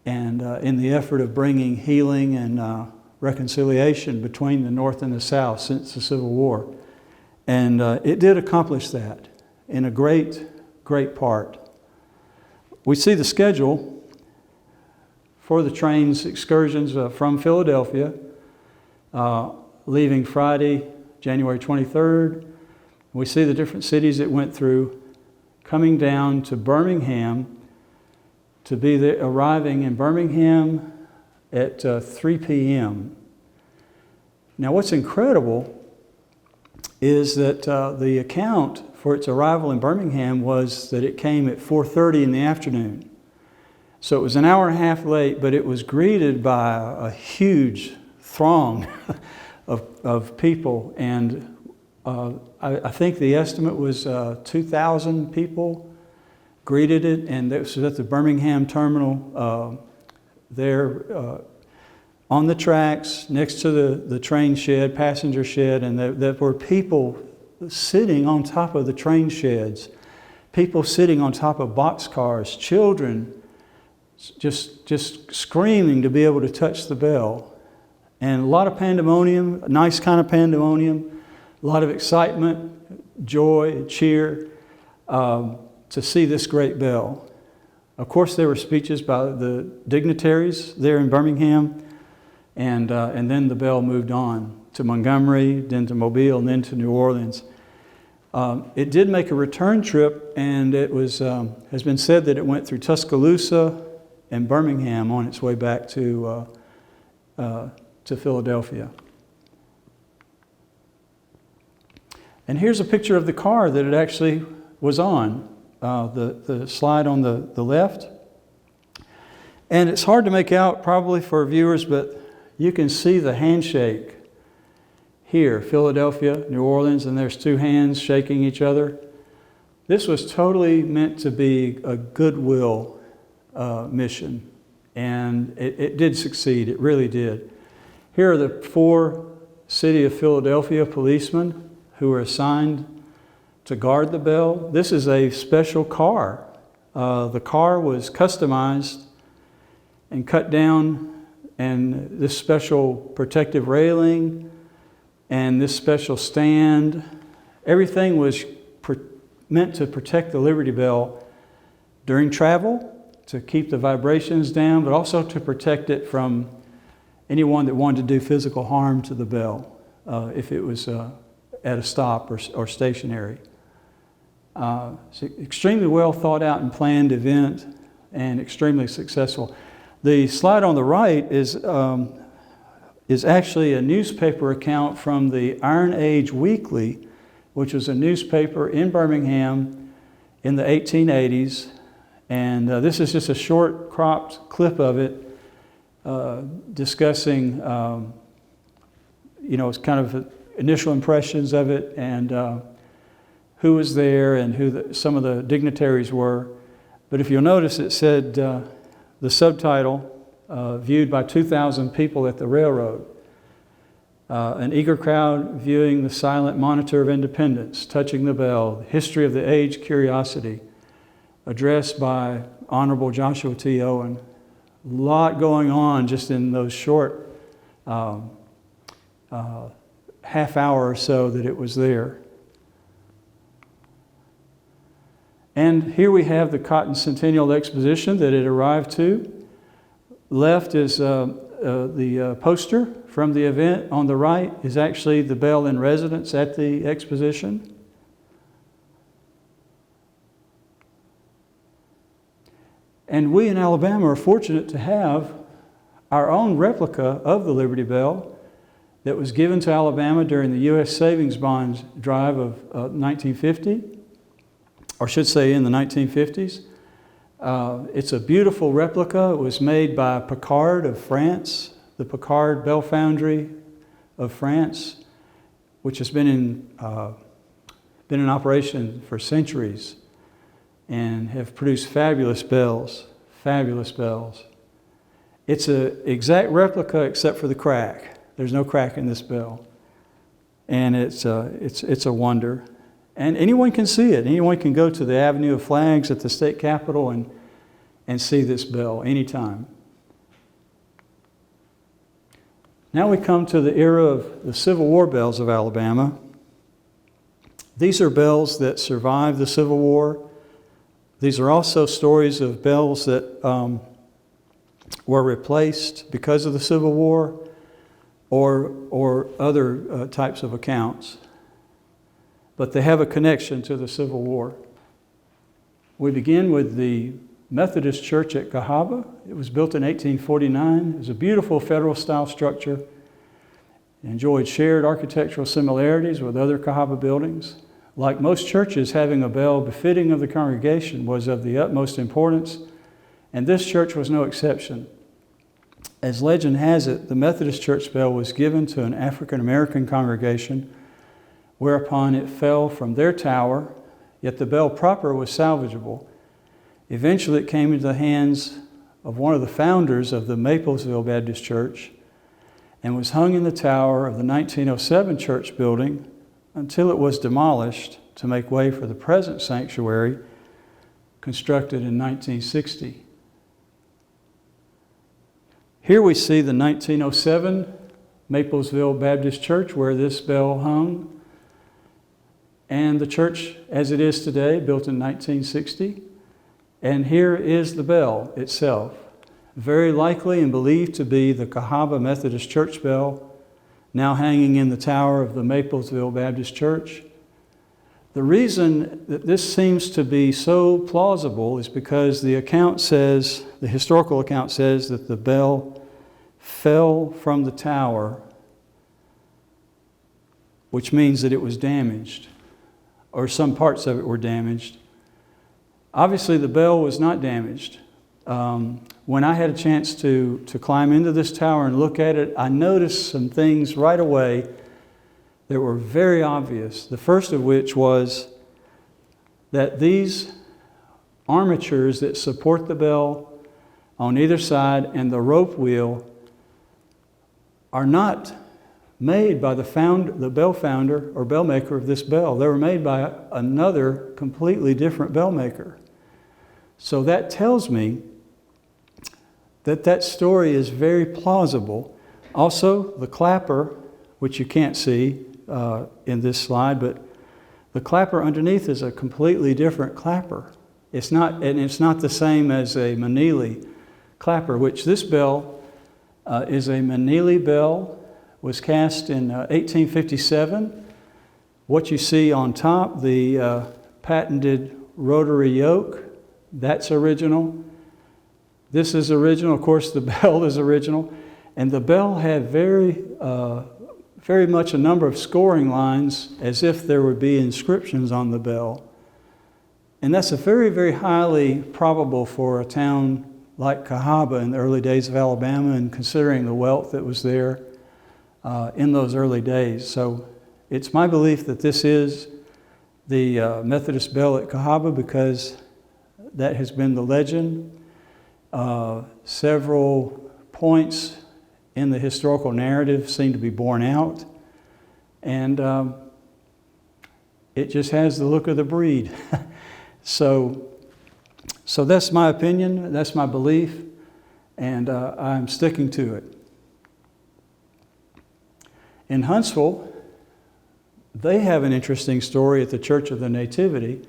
in the effort of bringing healing and reconciliation between the North and the South since the Civil War. And it did accomplish that in a great, great part. We see the schedule for the train's excursions from Philadelphia, leaving Friday, January 23rd. We see the different cities it went through, coming down to Birmingham, to be there, arriving in Birmingham at 3 p.m. Now what's incredible is that the account for its arrival in Birmingham was that it came at 4:30 in the afternoon. So it was an hour and a half late, but it was greeted by a huge throng of people, and I think the estimate was 2,000 people greeted it, and this was at the Birmingham terminal there on the tracks next to the train shed, passenger shed, and there were people sitting on top of the train sheds, people sitting on top of boxcars, children just screaming to be able to touch the bell. And a lot of pandemonium, a nice kind of pandemonium, a lot of excitement, joy, cheer to see this great bell. Of course, there were speeches by the dignitaries there in Birmingham, and then the bell moved on to Montgomery, then to Mobile, and then to New Orleans. It did make a return trip, and it was has been said that it went through Tuscaloosa and Birmingham on its way back to Philadelphia. And here's a picture of the car that it actually was on, the slide on the left. And it's hard to make out probably for viewers, but you can see the handshake here, Philadelphia, New Orleans, and there's 2 hands shaking each other. This was totally meant to be a goodwill mission, and it did succeed. It really did. Here are the 4 City of Philadelphia policemen who were assigned to guard the bell. This is a special car. The car was customized and cut down, and this special protective railing and this special stand, everything was meant to protect the Liberty Bell during travel, to keep the vibrations down, but also to protect it from anyone that wanted to do physical harm to the bell if it was at a stop or stationary. It's an extremely well thought out and planned event, and extremely successful. The slide on the right is actually a newspaper account from the Iron Age Weekly, which was a newspaper in Birmingham in the 1880s. And this is just a short cropped clip of it discussing it's kind of initial impressions of it and who was there and who some of the dignitaries were. But if you'll notice, it said the subtitle, viewed by 2,000 people at the railroad. An eager crowd viewing the silent monitor of independence, touching the bell, the history of the age, curiosity, addressed by Honorable Joshua T. Owen. A lot going on just in those short half hour or so that it was there. And here we have the Cotton Centennial Exposition that it arrived to. Left is the poster from the event. On the right is actually the bell in residence at the exposition. And we in Alabama are fortunate to have our own replica of the Liberty Bell that was given to Alabama during the U.S. Savings Bonds drive of 1950, or I should say in the 1950s. It's a beautiful replica. It was made by Picard of France, the Picard Bell Foundry of France, which has been in operation for centuries and have produced fabulous bells, fabulous bells. It's an exact replica except for the crack. There's no crack in this bell. And it's a wonder. And anyone can see it. Anyone can go to the Avenue of Flags at the state capitol and see this bell anytime. Now we come to the era of the Civil War bells of Alabama. These are bells that survived the Civil War. These are also stories of bells that were replaced because of the Civil War or other types of accounts. But they have a connection to the Civil War. We begin with the Methodist Church at Cahaba. It was built in 1849. It was a beautiful Federal-style structure. It enjoyed shared architectural similarities with other Cahaba buildings. Like most churches, having a bell befitting of the congregation was of the utmost importance, and this church was no exception. As legend has it, the Methodist Church bell was given to an African-American congregation, whereupon it fell from their tower, yet the bell proper was salvageable. Eventually it came into the hands of one of the founders of the Maplesville Baptist Church and was hung in the tower of the 1907 church building until it was demolished to make way for the present sanctuary constructed in 1960. Here we see the 1907 Maplesville Baptist Church where this bell hung, and the church as it is today, built in 1960. And here is the bell itself, very likely and believed to be the Cahaba Methodist Church bell, now hanging in the tower of the Maplesville Baptist Church. The reason that this seems to be so plausible is because the historical account says that the bell fell from the tower, which means that it was damaged, or some parts of it were damaged. Obviously, the bell was not damaged. When I had a chance to climb into this tower and look at it, I noticed some things right away that were very obvious. The first of which was that these armatures that support the bell on either side and the rope wheel are not made by the bell founder or bell maker of this bell. They were made by another completely different bell maker. So that tells me that story is very plausible. Also, the clapper, which you can't see in this slide, but the clapper underneath is a completely different clapper. It's not the same as a Manili clapper, which this bell is a Manili bell, was cast in 1857. What you see on top, the patented rotary yoke, that's original. This is original. Of course, the bell is original. And the bell had very much a number of scoring lines as if there would be inscriptions on the bell. And that's a very, very highly probable for a town like Cahaba in the early days of Alabama, and considering the wealth that was there. in those early days. So it's my belief that this is the Methodist Bell at Cahaba because that has been the legend. Several points in the historical narrative seem to be borne out, and it just has the look of the breed. So that's my opinion, that's my belief, and I'm sticking to it. In Huntsville, they have an interesting story at the Church of the Nativity.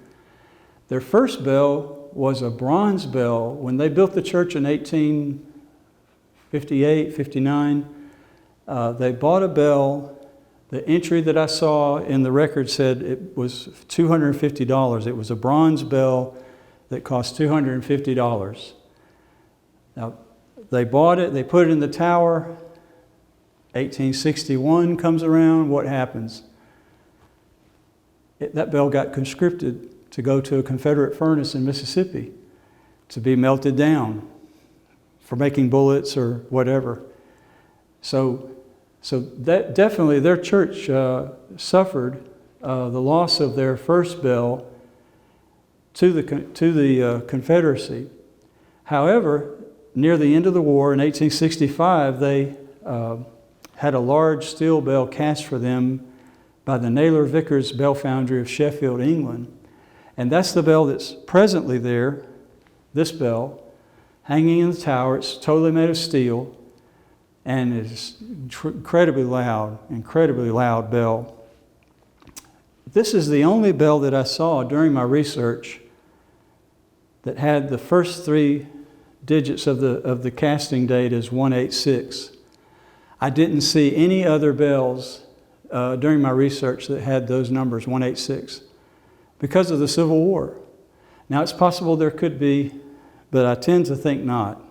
Their first bell was a bronze bell. When they built the church in 1858, 59, they bought a bell. The entry that I saw in the record said it was $250. It was a bronze bell that cost $250. Now, they bought it, they put it in the tower. 1861 comes around, what happens? That bell got conscripted to go to a Confederate furnace in Mississippi to be melted down for making bullets or whatever. So that definitely their church suffered the loss of their first bell to the Confederacy. However, near the end of the war in 1865, they had a large steel bell cast for them by the Naylor Vickers Bell Foundry of Sheffield, England. And that's the bell that's presently there, this bell, hanging in the tower. It's totally made of steel, and it's incredibly loud bell. This is the only bell that I saw during my research that had the first three digits of the casting date as 186. I didn't see any other bells during my research that had those numbers, 186, because of the Civil War. Now, it's possible there could be, but I tend to think not,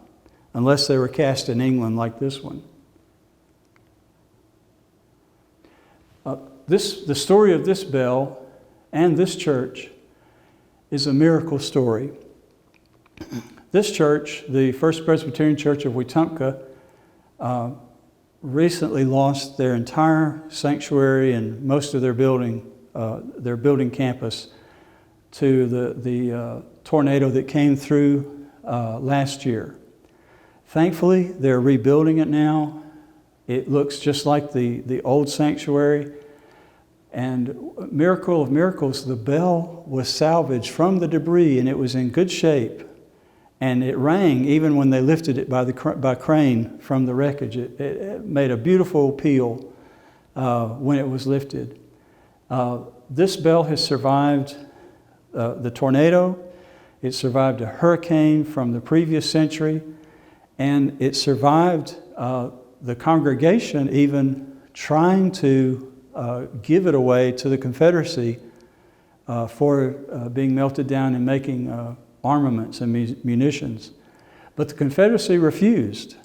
unless they were cast in England like this one. The story of this bell and this church is a miracle story. This church, the First Presbyterian Church of Wetumpka, recently lost their entire sanctuary and most of their building campus to the tornado that came through last year. Thankfully, they're rebuilding it now. It looks just like the old sanctuary. And miracle of miracles, the bell was salvaged from the debris and it was in good shape. And it rang even when they lifted it by crane from the wreckage. It made a beautiful peal when it was lifted. This bell has survived the tornado. It survived a hurricane from the previous century. And it survived the congregation even trying to give it away to the Confederacy for being melted down and making armaments and munitions. But the Confederacy refused.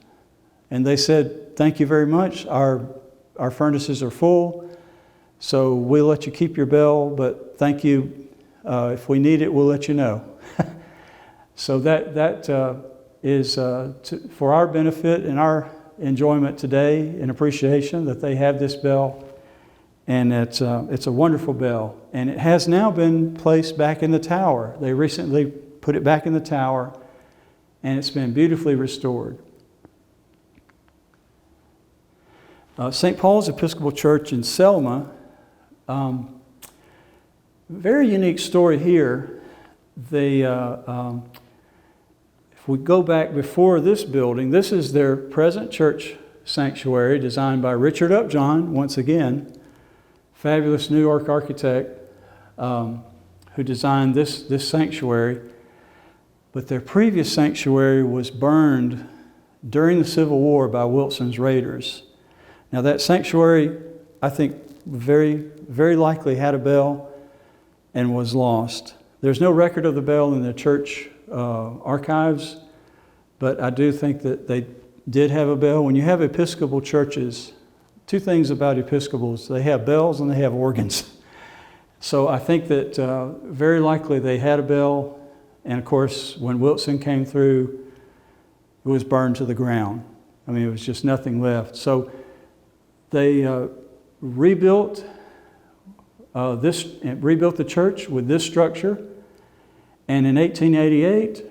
And they said, thank you very much. Our furnaces are full, so we'll let you keep your bell, but thank you. If we need it, we'll let you know. So that is for our benefit and our enjoyment today and appreciation that they have this bell. And it's a wonderful bell. And it has now been placed back in the tower. They recently put it back in the tower, and it's been beautifully restored. St. Paul's Episcopal Church in Selma, very unique story here. They, if we go back before this building, this is their present church sanctuary designed by Richard Upjohn, once again, fabulous New York architect who designed this sanctuary. But their previous sanctuary was burned during the Civil War by Wilson's raiders. Now that sanctuary, I think, very, very likely had a bell and was lost. There's no record of the bell in the church archives, but I do think that they did have a bell. When you have Episcopal churches, two things about Episcopals: they have bells and they have organs. So I think that very likely they had a bell. And of course, when Wilson came through, it was burned to the ground. I mean, it was just nothing left. So They rebuilt the church with this structure, and in 1888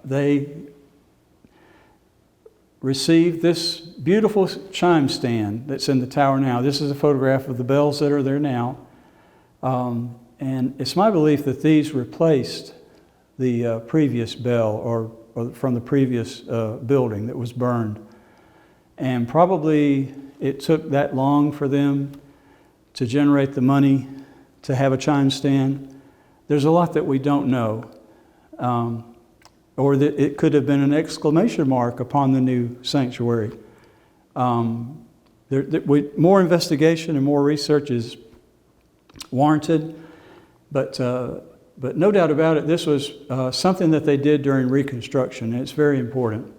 they received this beautiful chime stand that's in the tower now. This is a photograph of the bells that are there now. And it's my belief that these replaced the previous bell or from the previous building that was burned. And probably it took that long for them to generate the money to have a chime stand. There's a lot that we don't know. Or that it could have been an exclamation mark upon the new sanctuary. More investigation and more research is warranted, but no doubt about it, this was something that they did during Reconstruction, and it's very important.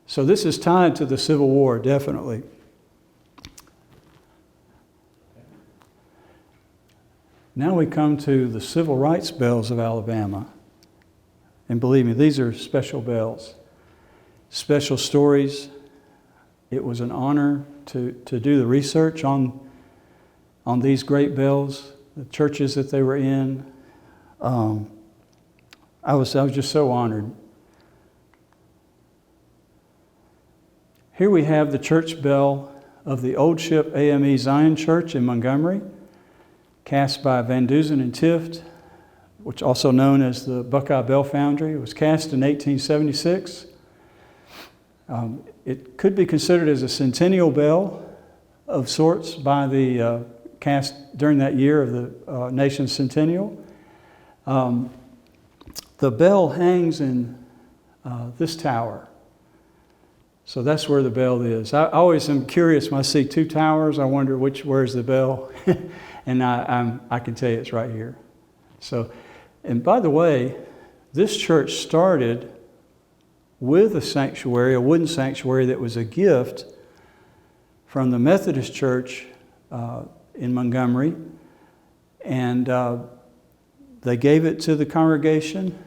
So this is tied to the Civil War, definitely. Now we come to the civil rights bells of Alabama. And believe me, these are special bells, special stories. It was an honor to do the research on these great bells, the churches that they were in. I was just so honored. Here we have the church bell of the Old Ship AME Zion Church in Montgomery, cast by Van Dusen and Tift, which also known as the Buckeye Bell Foundry. It was cast in 1876. It could be considered as a Centennial bell of sorts by the cast during that year of the nation's Centennial. The bell hangs in this tower. So that's where the bell is. I always am curious when I see two towers. I wonder where's the bell, and I can tell you it's right here. So, and by the way, this church started with a sanctuary, a wooden sanctuary that was a gift from the Methodist Church in Montgomery, and they gave it to the congregation,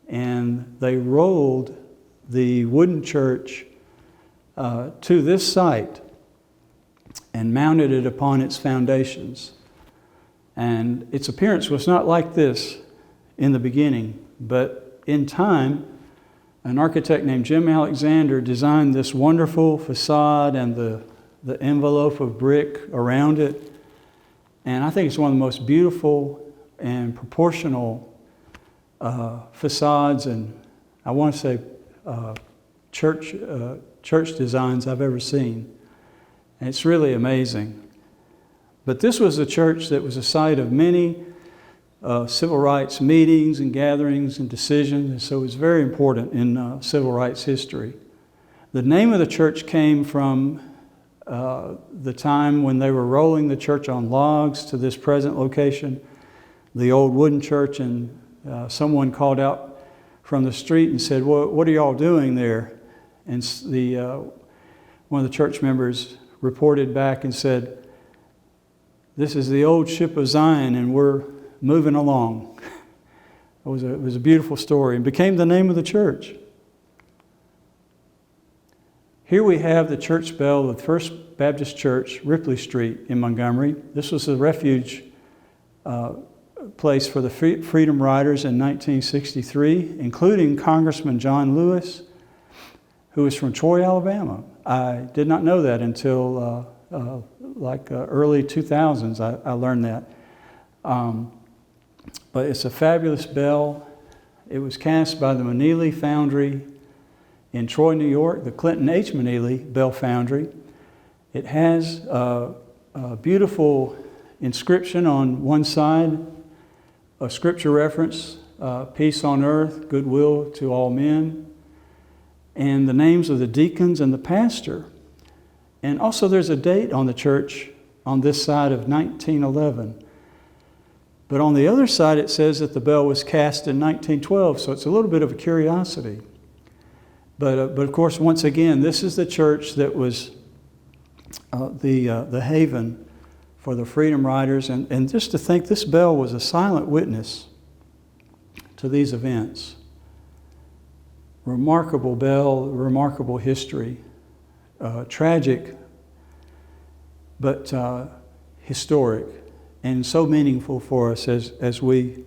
and they rolled the wooden church to this site and mounted it upon its foundations. And its appearance was not like this in the beginning, but in time, an architect named Jim Alexander designed this wonderful facade and the envelope of brick around it. And I think it's one of the most beautiful and proportional facades, and I want to say church designs I've ever seen. And it's really amazing. But this was a church that was a site of many civil rights meetings and gatherings and decisions, and so it was very important in civil rights history. The name of the church came from the time when they were rolling the church on logs to this present location, the old wooden church, and someone called out from the street and said, "Well, what are y'all doing there?" And one of the church members reported back and said, "This is the old ship of Zion, and we're moving along." It was a beautiful story and became the name of the church. Here we have the church bell of the First Baptist Church, Ripley Street in Montgomery. This was a refuge place for the Freedom Riders in 1963, including Congressman John Lewis, who was from Troy, Alabama. I did not know that until early 2000s. I learned that. But it's a fabulous bell. It was cast by the Meneely Foundry in Troy, New York, the Clinton H. Meneely Bell Foundry. It has a beautiful inscription on one side, a scripture reference, peace on earth, goodwill to all men, and the names of the deacons and the pastor. And also there's a date on the church on this side of 1911. But on the other side it says that the bell was cast in 1912, so it's a little bit of a curiosity. But of course, once again, this is the church that was the haven for the Freedom Riders. And just to think this bell was a silent witness to these events. Remarkable bell, remarkable history. Tragic but historic and so meaningful for us as we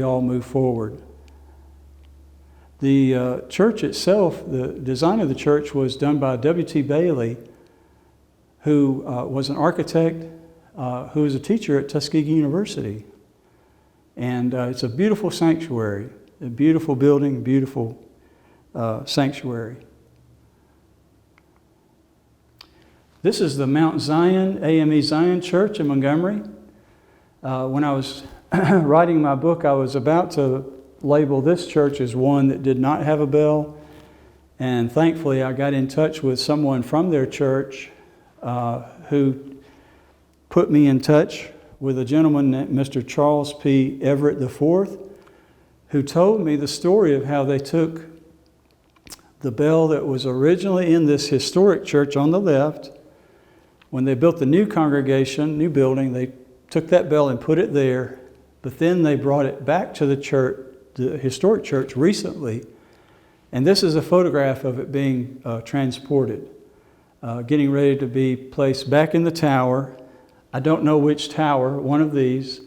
all move forward. The church itself, the design of the church was done by W.T. Bailey, who was an architect, who was a teacher at Tuskegee University. And it's a beautiful sanctuary, a beautiful building, beautiful sanctuary. This is the Mount Zion, AME Zion Church in Montgomery. When I was writing my book, I was about to label this church as one that did not have a bell. And thankfully, I got in touch with someone from their church who put me in touch with a gentleman named Mr. Charles P. Everett IV, who told me the story of how they took the bell that was originally in this historic church on the left. When they built the new congregation, new building, they took that bell and put it there, but then they brought it back to the church, the historic church, recently. And this is a photograph of it being transported, getting ready to be placed back in the tower. I don't know which tower, one of these,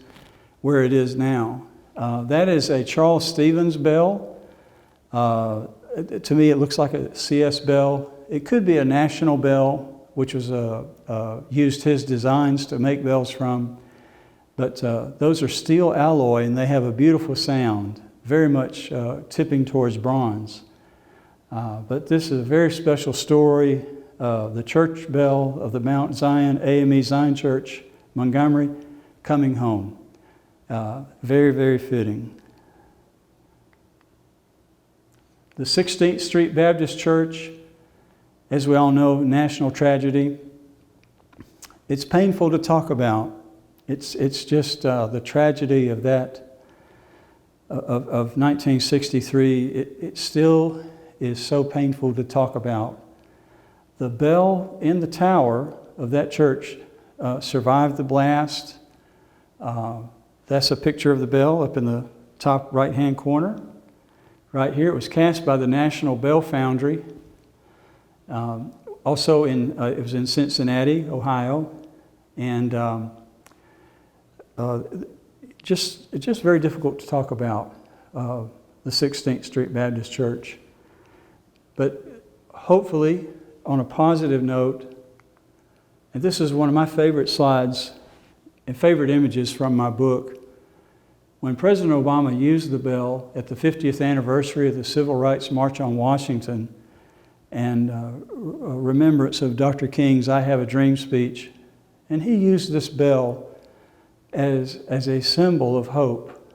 where it is now. That is a Charles Stevens bell. To me, it looks like a CS bell. It could be a national bell, which was used his designs to make bells from. But those are steel alloy, and they have a beautiful sound, very much tipping towards bronze. But this is a very special story. The church bell of the Mount Zion, AME Zion Church, Montgomery, coming home. Very, very fitting. The 16th Street Baptist Church, as we all know, national tragedy. It's painful to talk about. It's just the tragedy of that, of 1963. It still is so painful to talk about. The bell in the tower of that church survived the blast. That's a picture of the bell up in the top right-hand corner. Right here, it was cast by the National Bell Foundry. Also, it was in Cincinnati, Ohio, and it's just very difficult to talk about the 16th Street Baptist Church. But hopefully, on a positive note, and this is one of my favorite slides and favorite images from my book. When President Obama used the bell at the 50th anniversary of the Civil Rights March on Washington and remembrance of Dr. King's I Have a Dream speech, and he used this bell as a symbol of hope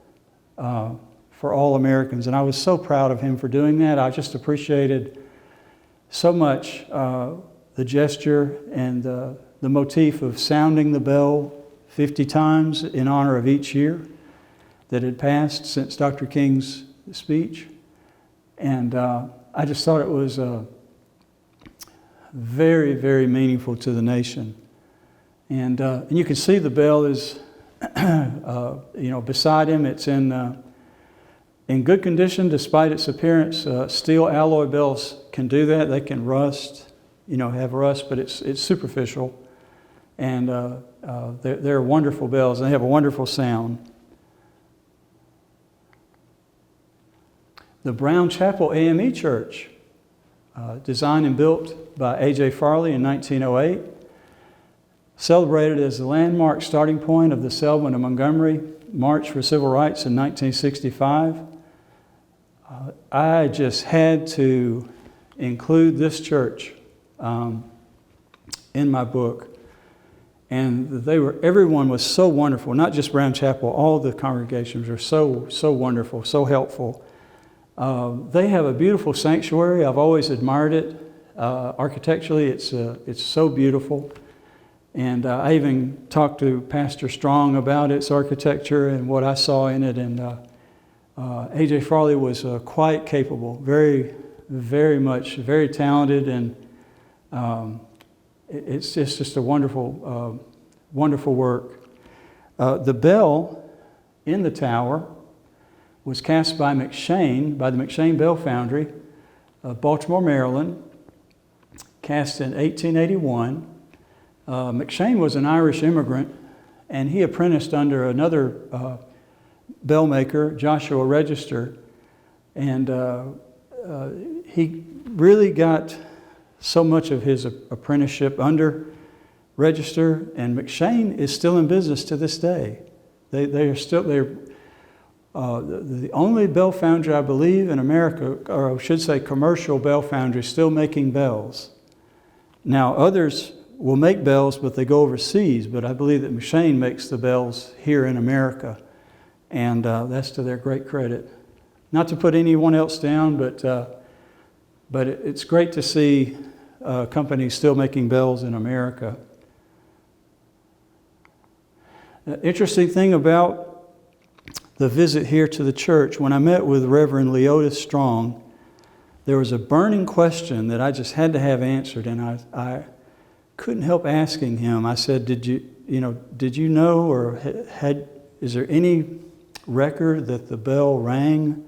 for all Americans. And I was so proud of him for doing that. I just appreciated so much the gesture and the motif of sounding the bell 50 times in honor of each year that had passed since Dr. King's speech. And I just thought it was very, very meaningful to the nation. And you can see the bell is, beside him. It's in good condition despite its appearance. Steel alloy bells can do that. They can rust, have rust, but it's superficial. And they're wonderful bells. They have a wonderful sound. The Brown Chapel AME Church, designed and built by A.J. Farley in 1908, celebrated as the landmark starting point of the Selma to Montgomery March for Civil Rights in 1965. I just had to include this church in my book. And everyone was so wonderful, not just Brown Chapel, all the congregations are so wonderful, so helpful. They have a beautiful sanctuary. I've always admired it. Architecturally, it's so beautiful. And I even talked to Pastor Strong about its architecture and what I saw in it. And A.J. Farley was quite capable, very, very much, very talented. And it's just a wonderful, wonderful work. The bell in the tower was cast by McShane, by the McShane Bell Foundry of Baltimore, Maryland, cast in 1881. McShane was an Irish immigrant, and he apprenticed under another bell maker, Joshua Register, and he really got so much of his apprenticeship under Register, and McShane is still in business to this day. They're the only bell foundry, I believe, in America, or I should say commercial bell foundry, still making bells. Now, others will make bells, but they go overseas, but I believe that McShane makes the bells here in America, and that's to their great credit. Not to put anyone else down, but it's great to see companies still making bells in America. The interesting thing about the visit here to the church, when I met with Reverend Leotis Strong, there was a burning question that I just had to have answered, and I couldn't help asking him. I said, did you know, or is there any record that the bell rang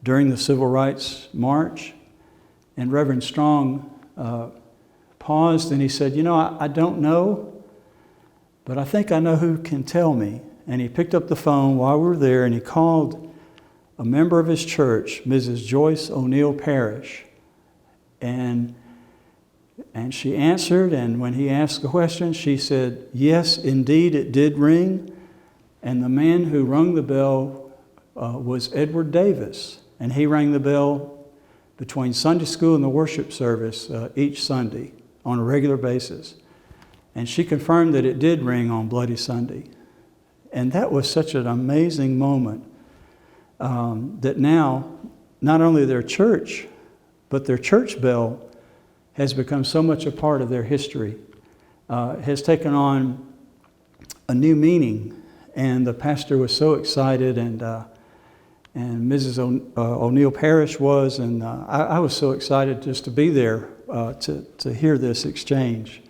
during the Civil Rights March? And Reverend Strong paused and he said, I don't know, but I think I know who can tell me. And he picked up the phone while we were there and he called a member of his church, Mrs. Joyce O'Neill Parrish. And she answered, and when he asked a question, she said, yes, indeed, it did ring. And the man who rung the bell was Edward Davis. And he rang the bell between Sunday school and the worship service each Sunday on a regular basis. And she confirmed that it did ring on Bloody Sunday. And that was such an amazing moment that now, not only their church, but their church bell has become so much a part of their history, has taken on a new meaning. And the pastor was so excited, and Mrs. O'Neill Parrish was, and I was so excited just to be there to hear this exchange.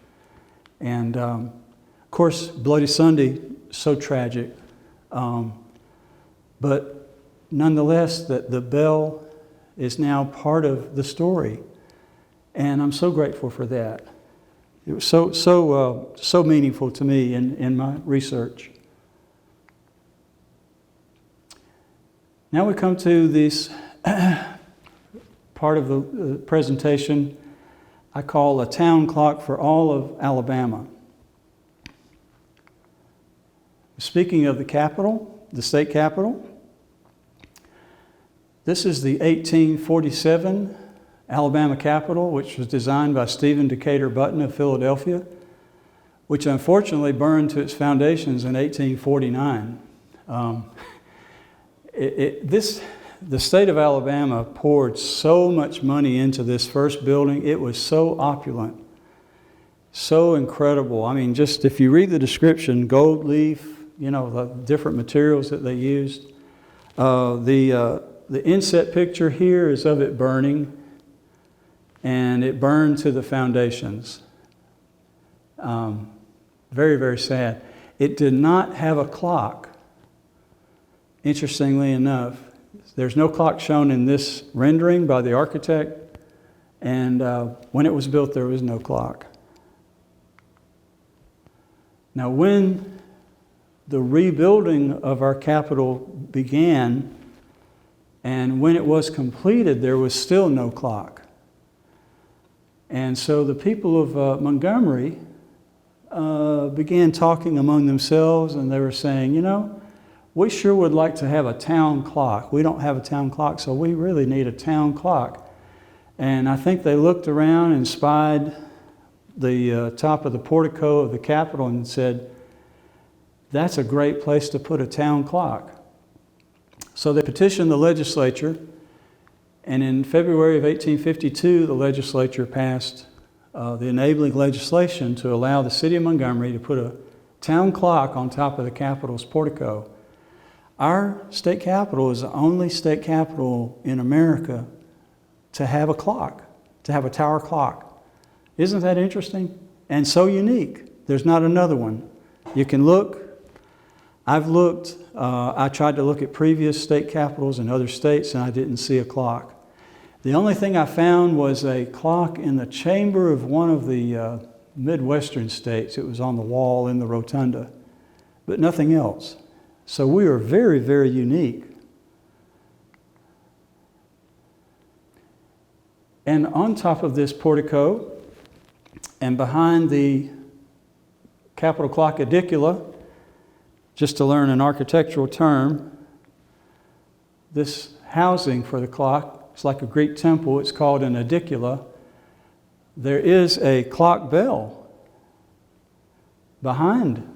And of course, Bloody Sunday, so tragic, but nonetheless, that the bell is now part of the story, and I'm so grateful for that. It was so meaningful to me in my research. Now we come to this part of the presentation I call a town clock for all of Alabama. Speaking of the capital, the state capital, this is the 1847 Alabama Capitol, which was designed by Stephen Decatur Button of Philadelphia, which unfortunately burned to its foundations in 1849. The state of Alabama poured so much money into this first building. It was so opulent, so incredible. I mean, just if you read the description, gold leaf, the different materials that they used. The inset picture here is of it burning, and it burned to the foundations. Very, very sad. It did not have a clock. Interestingly enough, there's no clock shown in this rendering by the architect, and when it was built, there was no clock. Now, when the rebuilding of our capital began, and when it was completed, there was still no clock. And so the people of Montgomery began talking among themselves, and they were saying, we sure would like to have a town clock. We don't have a town clock, so we really need a town clock. And I think they looked around and spied the top of the portico of the Capitol and said, that's a great place to put a town clock. So they petitioned the legislature, and in February of 1852, the legislature passed the enabling legislation to allow the city of Montgomery to put a town clock on top of the Capitol's portico. Our state capitol is the only state capitol in America to have a clock, to have a tower clock. Isn't that interesting? And so unique. There's not another one. You can look. I've looked. I tried to look at previous state capitals in other states, and I didn't see a clock. The only thing I found was a clock in the chamber of one of the Midwestern states. It was on the wall in the rotunda, but nothing else. So we are very, very unique. And on top of this portico, and behind the Capitol clock edicula, just to learn an architectural term, this housing for the clock, it's like a Greek temple, it's called an edicula. There is a clock bell behind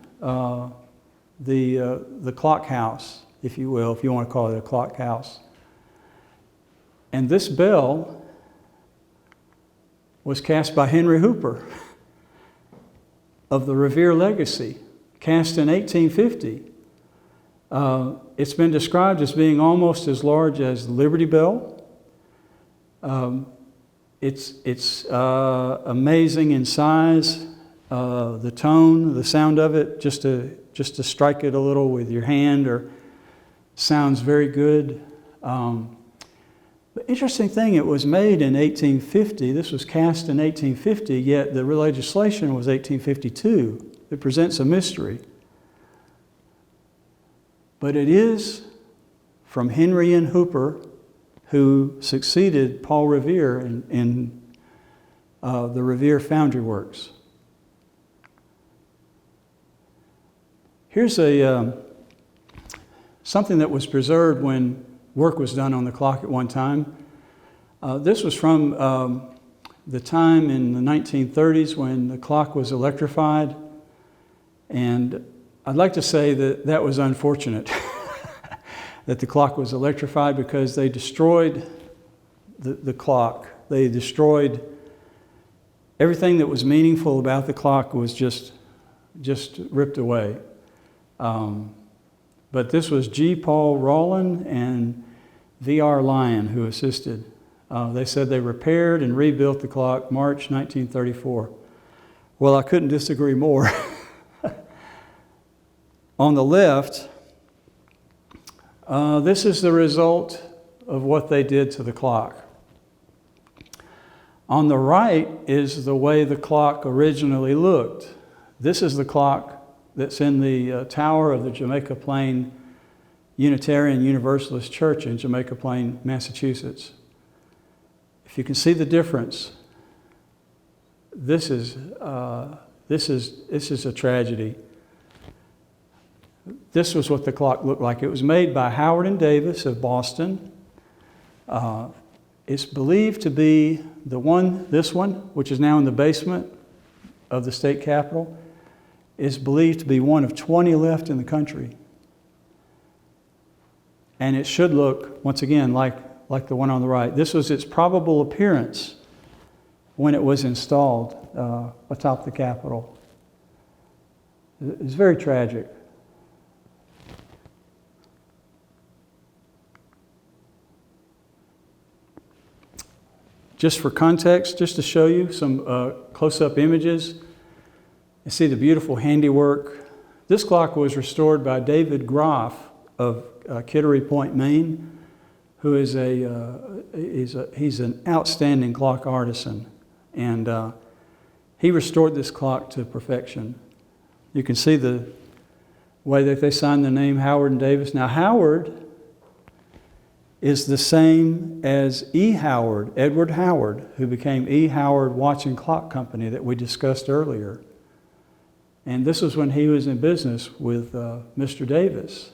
the clock house, if you will, if you want to call it a clock house. And this bell was cast by Henry Hooper of the Revere legacy, cast in 1850. It's been described as being almost as large as the Liberty Bell. It's amazing in size, the tone, the sound of it, just to strike it a little with your hand, or sounds very good. The interesting thing, it was made in 1850. This was cast in 1850, yet the legislation was 1852. It presents a mystery. But it is from Henry N. Hooper, who succeeded Paul Revere in the Revere Foundry works. Here's something that was preserved when work was done on the clock at one time. This was from the time in the 1930s when the clock was electrified. And I'd like to say that that was unfortunate, that the clock was electrified, because they destroyed the clock. They destroyed everything that was meaningful about the clock, was just ripped away. But this was G. Paul Rawlin and V.R. Lyon who assisted. They said they repaired and rebuilt the clock March 1934. Well, I couldn't disagree more. On the left, this is the result of what they did to the clock. On the right is the way the clock originally looked. This is the clock that's in the tower of the Jamaica Plain Unitarian Universalist Church in Jamaica Plain, Massachusetts. If you can see the difference, this is a tragedy. This was what the clock looked like. It was made by Howard and Davis of Boston. It's believed to be this one, which is now in the basement of the state capitol, is believed to be one of 20 left in the country. And it should look, once again, like the one on the right. This was its probable appearance when it was installed atop the Capitol. It's very tragic. Just for context, just to show you some close-up images, you see the beautiful handiwork. This clock was restored by David Groff of Kittery Point, Maine, who is he's an outstanding clock artisan, and he restored this clock to perfection. You can see the way that they signed the name Howard and Davis. Now, Howard is the same as E. Howard, Edward Howard, who became E. Howard Watch and Clock Company that we discussed earlier. And this was when he was in business with Mr. Davis,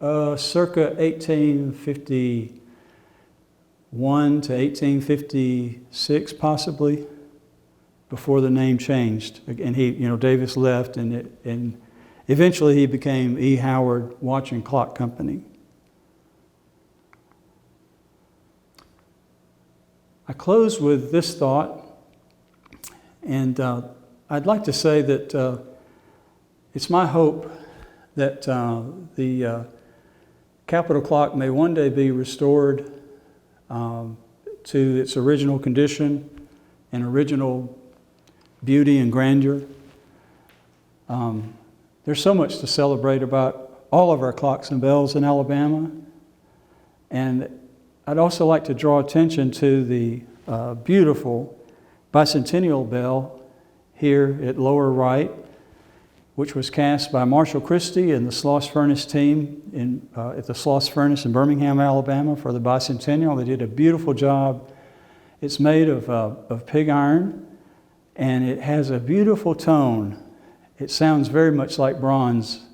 circa 1851 to 1856, possibly, before the name changed. And Davis left, and eventually he became E. Howard Watch and Clock Company. I close with this thought, and I'd like to say that it's my hope that the Capitol clock may one day be restored to its original condition and original beauty and grandeur. There's so much to celebrate about all of our clocks and bells in Alabama, and I'd also like to draw attention to the beautiful bicentennial bell here at lower right, which was cast by Marshall Christie and the Sloss Furnace team at the Sloss Furnace in Birmingham, Alabama for the bicentennial. They did a beautiful job. It's made of pig iron, and it has a beautiful tone. It sounds very much like bronze,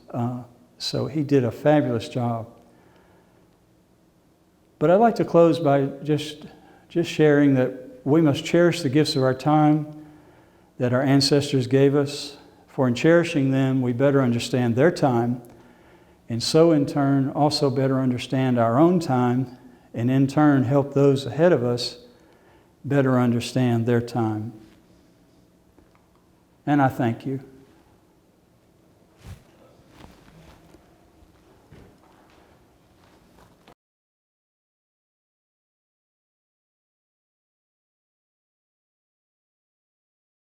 so he did a fabulous job. But I'd like to close by just sharing that we must cherish the gifts of our time that our ancestors gave us, for in cherishing them, we better understand their time, and so in turn also better understand our own time, and in turn help those ahead of us better understand their time. And I thank you.